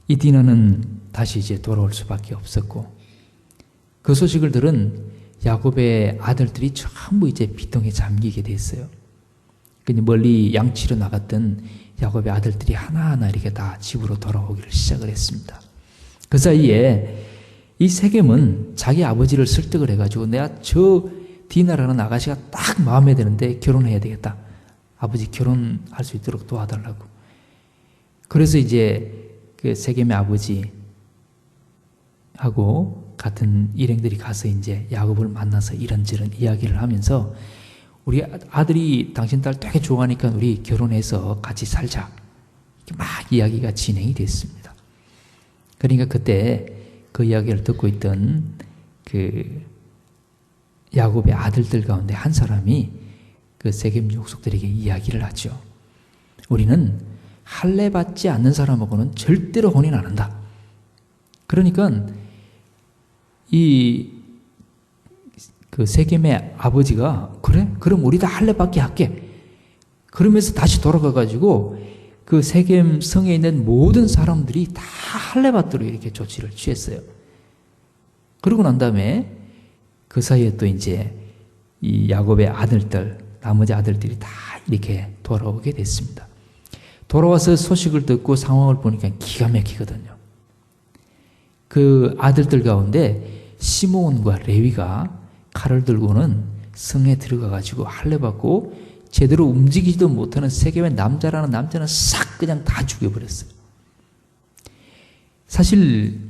이 디나는 다시 이제 돌아올 수밖에 없었고 그 소식을 들은 야곱의 아들들이 전부 이제 비통에 잠기게 됐어요. 멀리 양치로 나갔던 야곱의 아들들이 하나하나 이렇게 다 집으로 돌아오기를 시작을 했습니다. 그 사이에 이 세겜은 자기 아버지를 설득을 해가지고 내가 저 디나라는 아가씨가 딱 마음에 드는데 결혼해야 되겠다. 아버지 결혼할 수 있도록 도와달라고. 그래서 이제 그 세겜의 아버지하고 같은 일행들이 가서 이제 야곱을 만나서 이런저런 이야기를 하면서 우리 아들이 당신 딸 되게 좋아하니까 우리 결혼해서 같이 살자. 이렇게 막 이야기가 진행이 됐습니다. 그러니까 그때 그 이야기를 듣고 있던 그 야곱의 아들들 가운데 한 사람이 그 세겜 족속들에게 이야기를 하죠. 우리는 할례 받지 않는 사람하고는 절대로 혼인 안 한다. 그러니까 그 세겜의 아버지가 그래? 그럼 우리 다 할례 받게 할게. 그러면서 다시 돌아가가지고 그 세겜 성에 있는 모든 사람들이 다 할례 받도록 이렇게 조치를 취했어요. 그러고 난 다음에 그 사이에 또 이제 이 야곱의 아들들, 나머지 아들들이 다 이렇게 돌아오게 됐습니다. 돌아와서 소식을 듣고 상황을 보니까 기가 막히거든요. 그 아들들 가운데 시므온과 레위가 칼을 들고는 성에 들어가가지고 할례 받고 제대로 움직이지도 못하는 세겜의 남자라는 남자는 싹 그냥 다 죽여버렸어요. 사실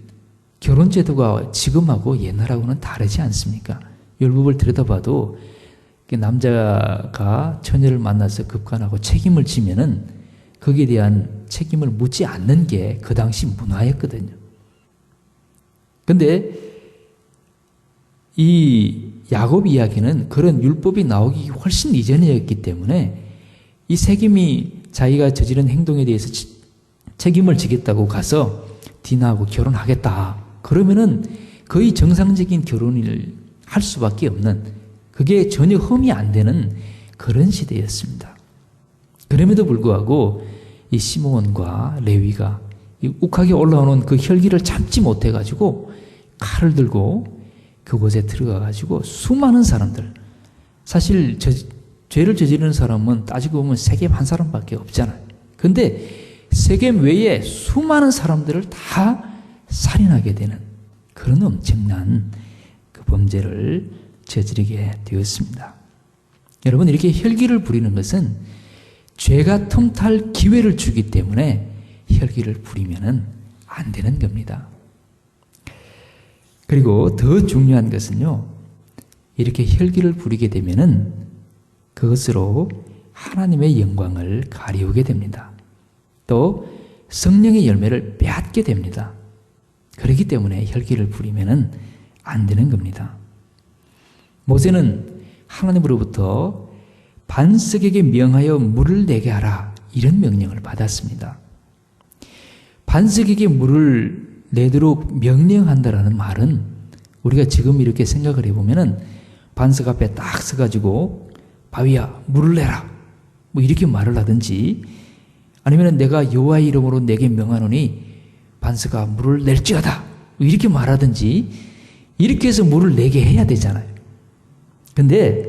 결혼 제도가 지금하고 옛날하고는 다르지 않습니까? 율법을 들여다봐도 남자가 처녀를 만나서 급간하고 책임을 지면은 거기에 대한 책임을 묻지 않는 게 그 당시 문화였거든요. 근데 이 야곱 이야기는 그런 율법이 나오기 훨씬 이전이었기 때문에 이 세겜이 자기가 저지른 행동에 대해서 책임을 지겠다고 가서 디나하고 결혼하겠다. 그러면은 거의 정상적인 결혼을 할 수밖에 없는, 그게 전혀 흠이 안 되는 그런 시대였습니다. 그럼에도 불구하고 이 시므온과 레위가 이 욱하게 올라오는 그 혈기를 참지 못해가지고 칼을 들고 그곳에 들어가가지고 수많은 사람들, 사실 죄를 저지르는 사람은 따지고 보면 세겜 한 사람밖에 없잖아요. 근데 세겜 외에 수많은 사람들을 다 살인하게 되는 그런 엄청난 그 범죄를 저지르게 되었습니다. 여러분, 이렇게 혈기를 부리는 것은 죄가 틈탈 기회를 주기 때문에 혈기를 부리면은 안 되는 겁니다. 그리고 더 중요한 것은요, 이렇게 혈기를 부리게 되면은 그것으로 하나님의 영광을 가리우게 됩니다. 또 성령의 열매를 빼앗게 됩니다. 그렇기 때문에 혈기를 부리면은 안 되는 겁니다. 모세는 하나님으로부터 반석에게 명하여 물을 내게 하라, 이런 명령을 받았습니다. 반석에게 물을 내도록 명령한다라는 말은 우리가 지금 이렇게 생각을 해보면은 반석 앞에 딱 서가지고 바위야 물을 내라 뭐 이렇게 말을 하든지, 아니면 내가 여호와의 이름으로 내게 명하노니 반석아 물을 낼지어다 뭐 이렇게 말하든지, 이렇게 해서 물을 내게 해야 되잖아요. 근데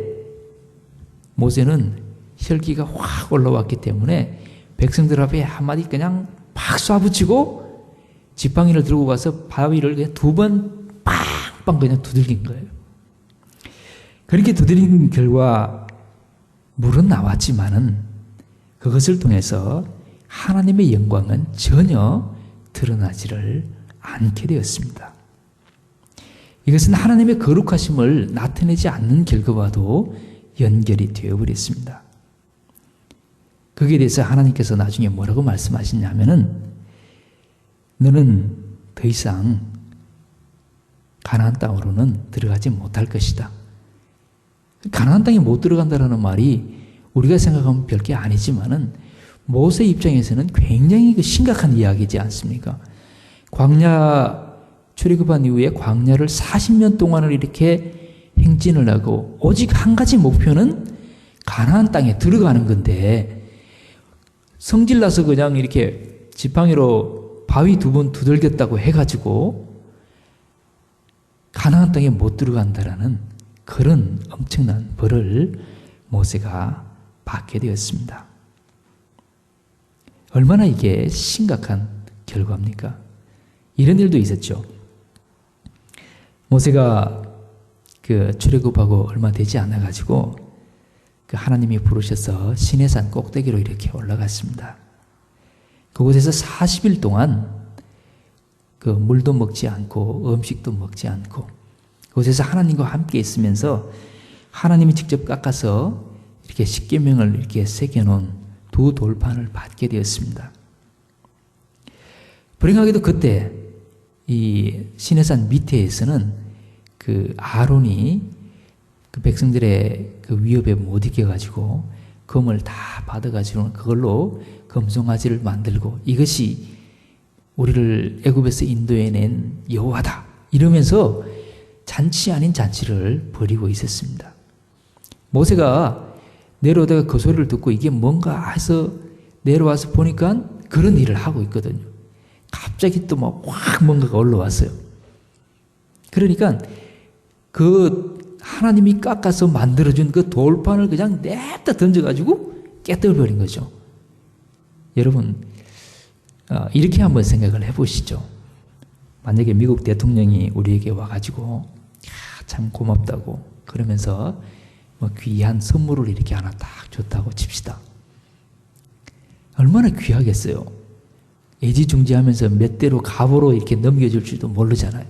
모세는 혈기가 확 올라왔기 때문에 백성들 앞에 한마디 그냥 팍 쏴붙이고 지팡이를 들고 가서 바위를 그냥 2번 빵빵 그냥 두들긴 거예요. 그렇게 두들긴 결과 물은 나왔지만은 그것을 통해서 하나님의 영광은 전혀 드러나지를 않게 되었습니다. 이것은 하나님의 거룩하심을 나타내지 않는 결과와도 연결이 되어버렸습니다. 거기에 대해서 하나님께서 나중에 뭐라고 말씀하시냐면은 너는 더 이상 가나안 땅으로는 들어가지 못할 것이다. 가나안 땅에 못 들어간다라는 말이 우리가 생각하면 별게 아니지만은 모세 입장에서는 굉장히 심각한 이야기지 않습니까? 광야 출애굽한 이후에 광야를 40년 동안을 이렇게 행진을 하고 오직 한 가지 목표는 가나안 땅에 들어가는 건데, 성질나서 그냥 이렇게 지팡이로 바위 2번 두들겼다고 해가지고 가나안 땅에 못 들어간다라는 그런 엄청난 벌을 모세가 받게 되었습니다. 얼마나 이게 심각한 결과입니까? 이런 일도 있었죠. 모세가 그 출애굽하고 얼마 되지 않아 가지고 그 하나님이 부르셔서 시내산 꼭대기로 이렇게 올라갔습니다. 그곳에서 40일 동안 그 물도 먹지 않고 음식도 먹지 않고 그곳에서 하나님과 함께 있으면서 하나님이 직접 깎아서 이렇게 십계명을 이렇게 새겨놓은 두 돌판을 받게 되었습니다. 불행하게도 그때 이 시내산 밑에에서는 그 아론이 그 백성들의 그 위협에 못 이겨가지고 금을 다 받아가지고 그걸로 금송아지를 만들고 이것이 우리를 애굽에서 인도해낸 여호와다 이러면서 잔치 아닌 잔치를 벌이고 있었습니다. 모세가 내려오다가 그 소리를 듣고 이게 뭔가 해서 내려와서 보니까 그런 일을 하고 있거든요. 갑자기 또 막 확 뭔가가 올라왔어요. 그러니까 그 하나님이 깎아서 만들어준 그 돌판을 그냥 냅다 던져가지고 깨뜨려버린 거죠. 여러분 이렇게 한번 생각을 해보시죠. 만약에 미국 대통령이 우리에게 와가지고 참 고맙다고 그러면서 뭐 귀한 선물을 이렇게 하나 딱 줬다고 칩시다. 얼마나 귀하겠어요. 애지중지하면서 몇 대로 갑으로 이렇게 넘겨줄 줄도 모르잖아요.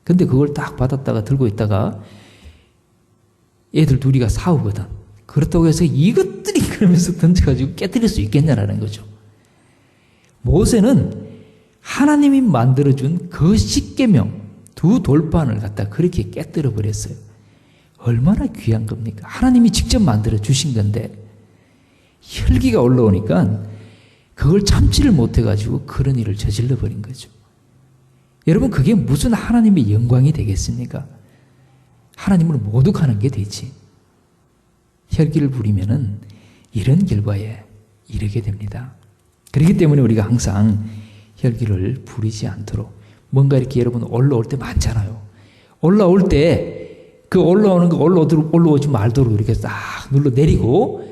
근데 그걸 딱 받았다가 들고 있다가 애들 둘이가 싸우거든. 그렇다고 해서 이것들이 그러면서 던져가지고 깨뜨릴 수 있겠냐라는 거죠. 모세는 하나님이 만들어준 그 십계명 두 돌판을 갖다 그렇게 깨뜨려 버렸어요. 얼마나 귀한 겁니까? 하나님이 직접 만들어 주신 건데 혈기가 올라오니까 그걸 참지를 못해가지고 그런 일을 저질러 버린 거죠. 여러분 그게 무슨 하나님의 영광이 되겠습니까? 하나님을 모독하는 게 되지. 혈기를 부리면은 이런 결과에 이르게 됩니다. 그렇기 때문에 우리가 항상 혈기를 부리지 않도록 뭔가 이렇게 여러분 올라올 때 많잖아요. 올라올 때 그 올라오는 거 올라오지 말도록 이렇게 딱 눌러 내리고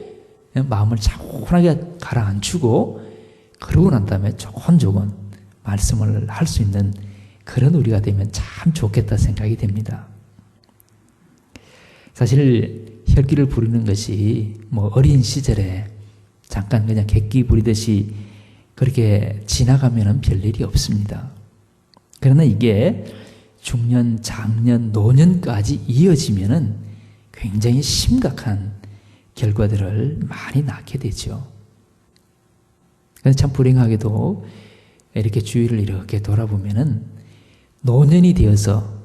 마음을 차분하게 가라앉히고 그러고 난 다음에 조곤조곤 말씀을 할 수 있는 그런 우리가 되면 참 좋겠다 생각이 됩니다. 사실 혈기를 부리는 것이 뭐 어린 시절에 잠깐 그냥 객기 부리듯이 그렇게 지나가면은 별일이 없습니다. 그러나 이게 중년, 장년, 노년까지 이어지면은 굉장히 심각한 결과들을 많이 낳게 되죠. 그래서 참 불행하게도 이렇게 주위를 이렇게 돌아보면은 노년이 되어서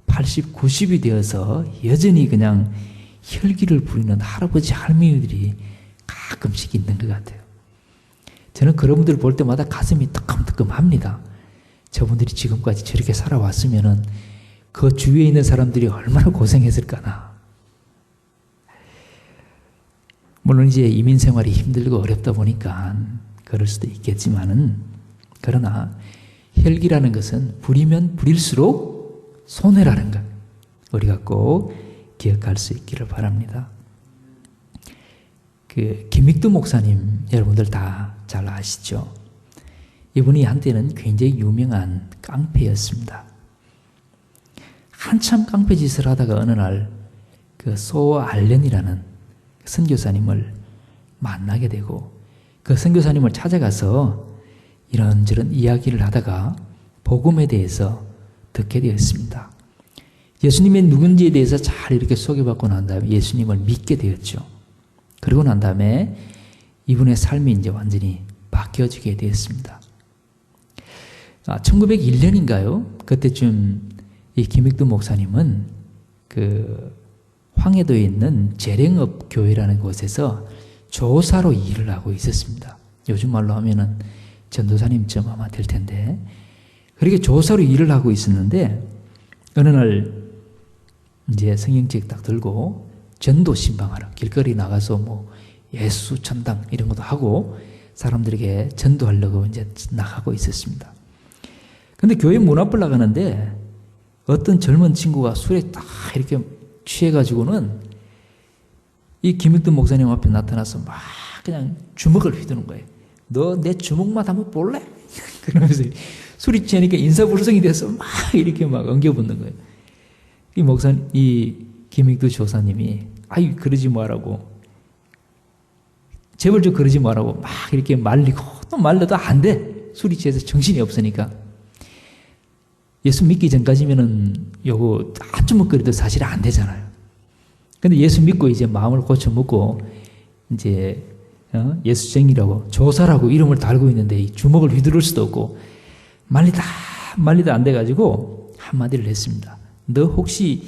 80, 90이 되어서 여전히 그냥 혈기를 부리는 할아버지, 할머니들이 가끔씩 있는 것 같아요. 저는 그런 분들 볼 때마다 가슴이 뜨끔뜨끔합니다. 저분들이 지금까지 저렇게 살아왔으면은 그 주위에 있는 사람들이 얼마나 고생했을까나. 물론 이제 이민 생활이 힘들고 어렵다 보니까 그럴 수도 있겠지만은 그러나 혈기라는 것은 부리면 부릴수록 손해라는 것 우리가 꼭 기억할 수 있기를 바랍니다. 그 김익두 목사님 여러분들 다 잘 아시죠? 이분이 한때는 굉장히 유명한 깡패였습니다. 한참 깡패 짓을 하다가 어느 날 그 소 알렌이라는 선교사님을 만나게 되고 그 선교사님을 찾아가서 이런저런 이야기를 하다가 복음에 대해서 듣게 되었습니다. 예수님이 누군지에 대해서 잘 이렇게 소개받고 난 다음에 예수님을 믿게 되었죠. 그러고 난 다음에 이분의 삶이 이제 완전히 바뀌어지게 되었습니다. 1901년인가요? 그때쯤 이 김익두 목사님은 그 황해도에 있는 재령업 교회라는 곳에서 조사로 일을 하고 있었습니다. 요즘 말로 하면은 전도사님쯤 아마 될 텐데 그렇게 조사로 일을 하고 있었는데 어느 날 이제 성경책 딱 들고 전도 신방하러 길거리 나가서 뭐 예수 전당 이런 것도 하고 사람들에게 전도하려고 이제 나가고 있었습니다. 근데 교회 문 앞을 나가는데 어떤 젊은 친구가 술에 딱 이렇게 취해가지고는 이 김익두 목사님 앞에 나타나서 막 그냥 주먹을 휘두는 거예요. 너 내 주먹만 한번 볼래? 그러면서 술이 취하니까 인사불성이 돼서 막 이렇게 막 엉겨붙는 거예요. 이 김익두 조사님이 아이 그러지 말라고, 제발 좀 그러지 말라고 막 이렇게 말리고 또 말려도 안 돼. 술이 취해서 정신이 없으니까. 예수 믿기 전까지면은 요거 아주먹거리도 사실 안 되잖아요. 근데 예수 믿고 이제 마음을 고쳐먹고 이제 예수쟁이라고 조사라고 이름을 달고 있는데 이 주먹을 휘두를 수도 없고 말리다 안 돼가지고 한마디를 했습니다. 너 혹시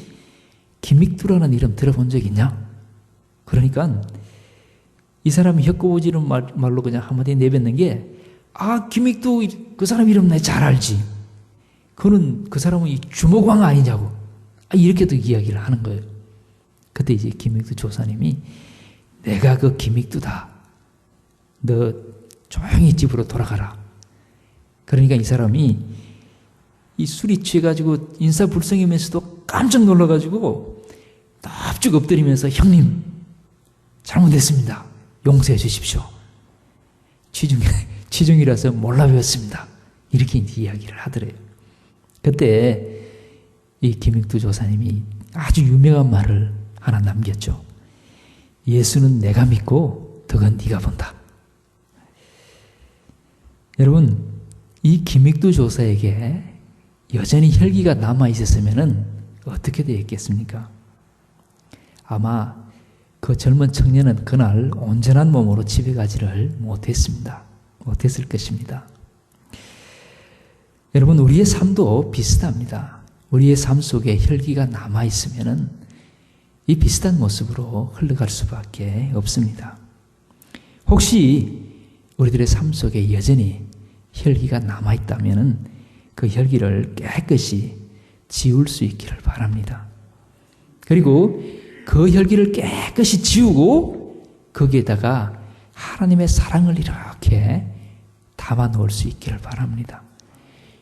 김익두라는 이름 들어본 적 있냐? 그러니까 이 사람이 혀꼬부지는 말로 그냥 한마디 내뱉는 게, 아, 김익두 그 사람 이름 내 잘 알지. 그 사람은 이 주먹왕 아니냐고. 이렇게도 이야기를 하는 거예요. 그때 이제 김익두 조사님이 내가 그 김익두다. 너 조용히 집으로 돌아가라. 그러니까 이 사람이 이 술이 취해가지고 인사불성이면서도 깜짝 놀라가지고 납죽 엎드리면서 형님 잘못했습니다. 용서해 주십시오. 취중이라서 몰라 배웠습니다. 이렇게 이제 이야기를 하더래요. 그때 이 김익두 조사님이 아주 유명한 말을 하나 남겼죠. 예수는 내가 믿고 덕은 네가 본다. 여러분, 이 김익두 조사에게 여전히 혈기가 남아 있었으면 어떻게 되었겠습니까? 아마 그 젊은 청년은 그날 온전한 몸으로 집에 가지를 못했을 것입니다. 여러분, 우리의 삶도 비슷합니다. 우리의 삶 속에 혈기가 남아 있으면 이 비슷한 모습으로 흘러갈 수밖에 없습니다. 혹시 우리들의 삶 속에 여전히 혈기가 남아 있다면 그 혈기를 깨끗이 지울 수 있기를 바랍니다. 그리고 그 혈기를 깨끗이 지우고 거기에다가 하나님의 사랑을 이렇게 담아 놓을 수 있기를 바랍니다.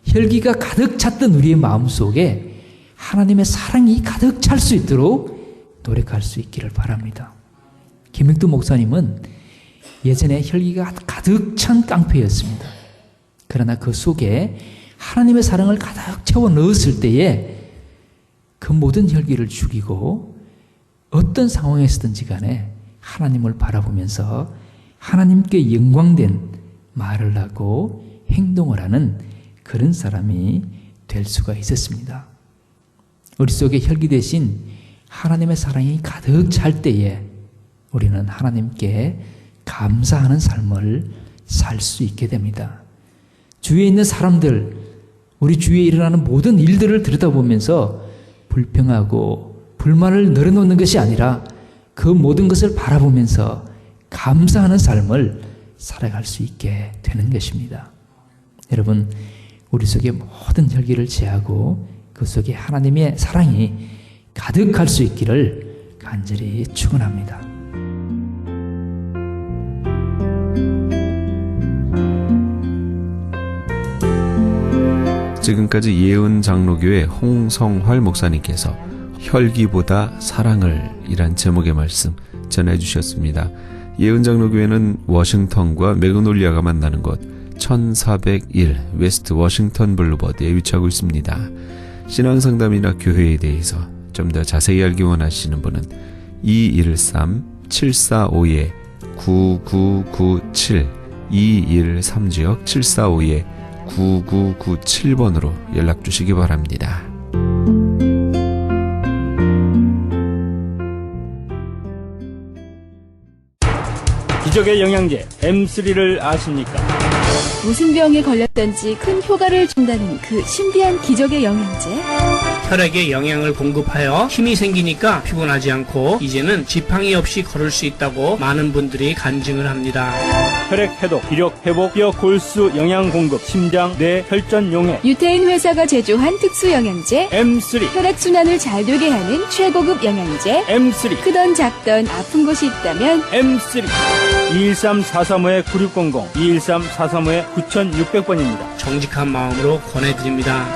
혈기가 가득 찼던 우리의 마음속에 하나님의 사랑이 가득 찰 수 있도록 노력할 수 있기를 바랍니다. 김익두 목사님은 예전에 혈기가 가득 찬 깡패였습니다. 그러나 그 속에 하나님의 사랑을 가득 채워 넣었을 때에 그 모든 혈기를 죽이고 어떤 상황에서든지 간에 하나님을 바라보면서 하나님께 영광된 말을 하고 행동을 하는 그런 사람이 될 수가 있었습니다. 우리 속에 혈기 대신 하나님의 사랑이 가득 찰 때에 우리는 하나님께 감사하는 삶을 살 수 있게 됩니다. 주위에 있는 사람들, 우리 주위에 일어나는 모든 일들을 들여다보면서 불평하고 불만을 늘어놓는 것이 아니라 그 모든 것을 바라보면서 감사하는 삶을 살아갈 수 있게 되는 것입니다. 여러분, 우리 속에 모든 혈기를 제하고 그 속에 하나님의 사랑이 가득할 수 있기를 간절히 축원합니다. 지금까지 예은 장로교회 홍성활 목사님께서 혈기보다 사랑을 이란 제목의 말씀 전해주셨습니다. 예은 장로교회는 워싱턴과 매그놀리아가 만나는 곳 1401 웨스트 워싱턴 블루버드에 위치하고 있습니다. 신앙상담이나 교회에 대해서 좀 더 자세히 알기 원하시는 분은 213-745-9997 213지역 745-9997번으로 연락 주시기 바랍니다. 기적의 영양제 M3를 아십니까? 무슨 병에 걸렸던지 큰 효과를 준다는 그 신비한 기적의 영양제. 혈액에 영양을 공급하여 힘이 생기니까 피곤하지 않고 이제는 지팡이 없이 걸을 수 있다고 많은 분들이 간증을 합니다. 혈액 해독, 기력 회복, 뼈 골수 영양 공급, 심장, 뇌, 혈전 용해. 유태인 회사가 제조한 특수 영양제 M3, 혈액 순환을 잘 되게 하는 최고급 영양제. M3, 크던 작던 아픈 곳이 있다면 M3. 213-435-9600, 213-435-9600번입니다. 정직한 마음으로 권해드립니다.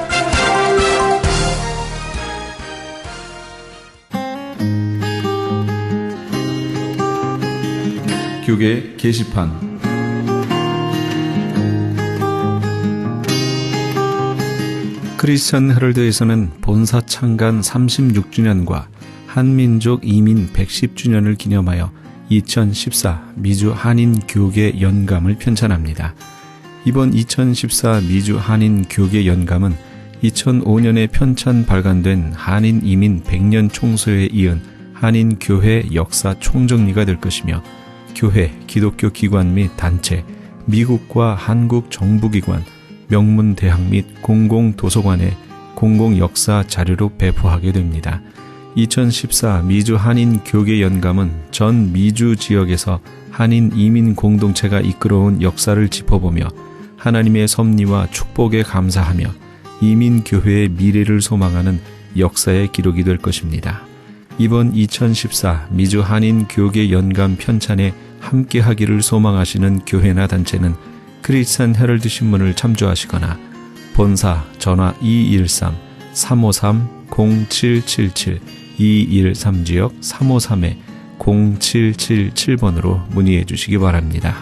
교계 게시판. 크리스천 헤럴드에서는 본사 창간 36주년과 한민족 이민 110주년을 기념하여 2014 미주 한인 교계 연감을 편찬합니다. 이번 2014 미주 한인 교계 연감은 2005년에 편찬 발간된 한인 이민 100년 총소에 이은 한인 교회 역사 총정리가 될 것이며 교회, 기독교 기관 및 단체, 미국과 한국 정부기관, 명문대학 및 공공도서관에 공공역사 자료로 배포하게 됩니다. 2014 미주 한인 교계 연감은 전 미주 지역에서 한인 이민 공동체가 이끌어온 역사를 짚어보며 하나님의 섭리와 축복에 감사하며 이민교회의 미래를 소망하는 역사의 기록이 될 것입니다. 이번 2014 미주 한인 교계 연감 편찬에 함께하기를 소망하시는 교회나 단체는 크리스찬 헤럴드 신문을 참조하시거나 본사 전화 213-353-0777 213지역 353-0777번으로 문의해 주시기 바랍니다.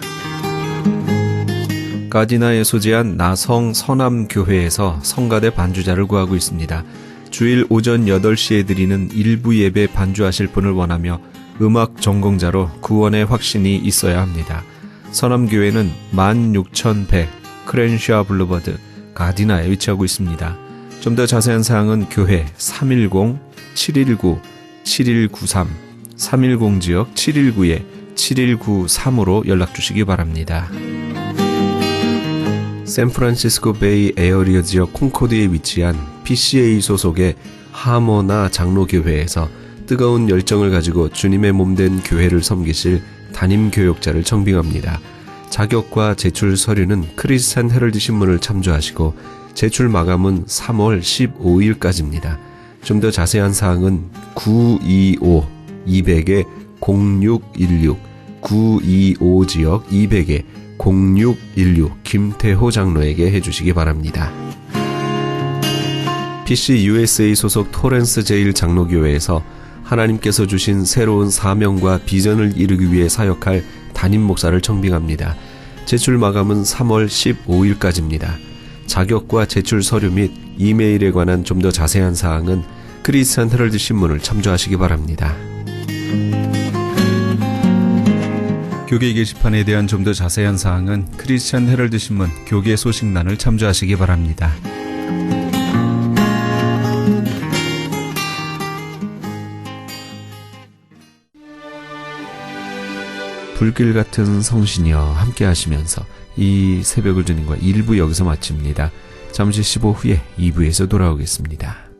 가디나에 소재한 나성 서남교회에서 성가대 반주자를 구하고 있습니다. 주일 오전 8시에 드리는 일부 예배 반주하실 분을 원하며 음악 전공자로 구원의 확신이 있어야 합니다. 서남교회는 16100 크렌샤 블루버드 가디나에 위치하고 있습니다. 좀 더 자세한 사항은 교회 310-719-7193 310지역 719-7193으로 연락주시기 바랍니다. 샌프란시스코 베이 에어리어 지역 콩코드에 위치한 PCA 소속의 하모나 장로교회에서 뜨거운 열정을 가지고 주님의 몸된 교회를 섬기실 담임교역자를 청빙합니다. 자격과 제출 서류는 크리스찬 헤럴드 신문을 참조하시고 제출 마감은 3월 15일까지입니다. 좀 더 자세한 사항은 925-200-0616 925지역 200-0616 김태호 장로에게 해주시기 바랍니다. PC USA 소속 토렌스 제일 장로교회에서 하나님께서 주신 새로운 사명과 비전을 이루기 위해 사역할 담임 목사를 청빙합니다. 제출 마감은 3월 15일까지입니다. 자격과 제출 서류 및 이메일에 관한 좀 더 자세한 사항은 크리스찬 헤럴드 신문을 참조하시기 바랍니다. 교계 게시판에 대한 좀 더 자세한 사항은 크리스찬 헤럴드 신문 교계 소식란을 참조하시기 바랍니다. 불길 같은 성신이여 함께 하시면서 이 새벽을 주님과 1부 여기서 마칩니다. 잠시 15 후에 2부에서 돌아오겠습니다.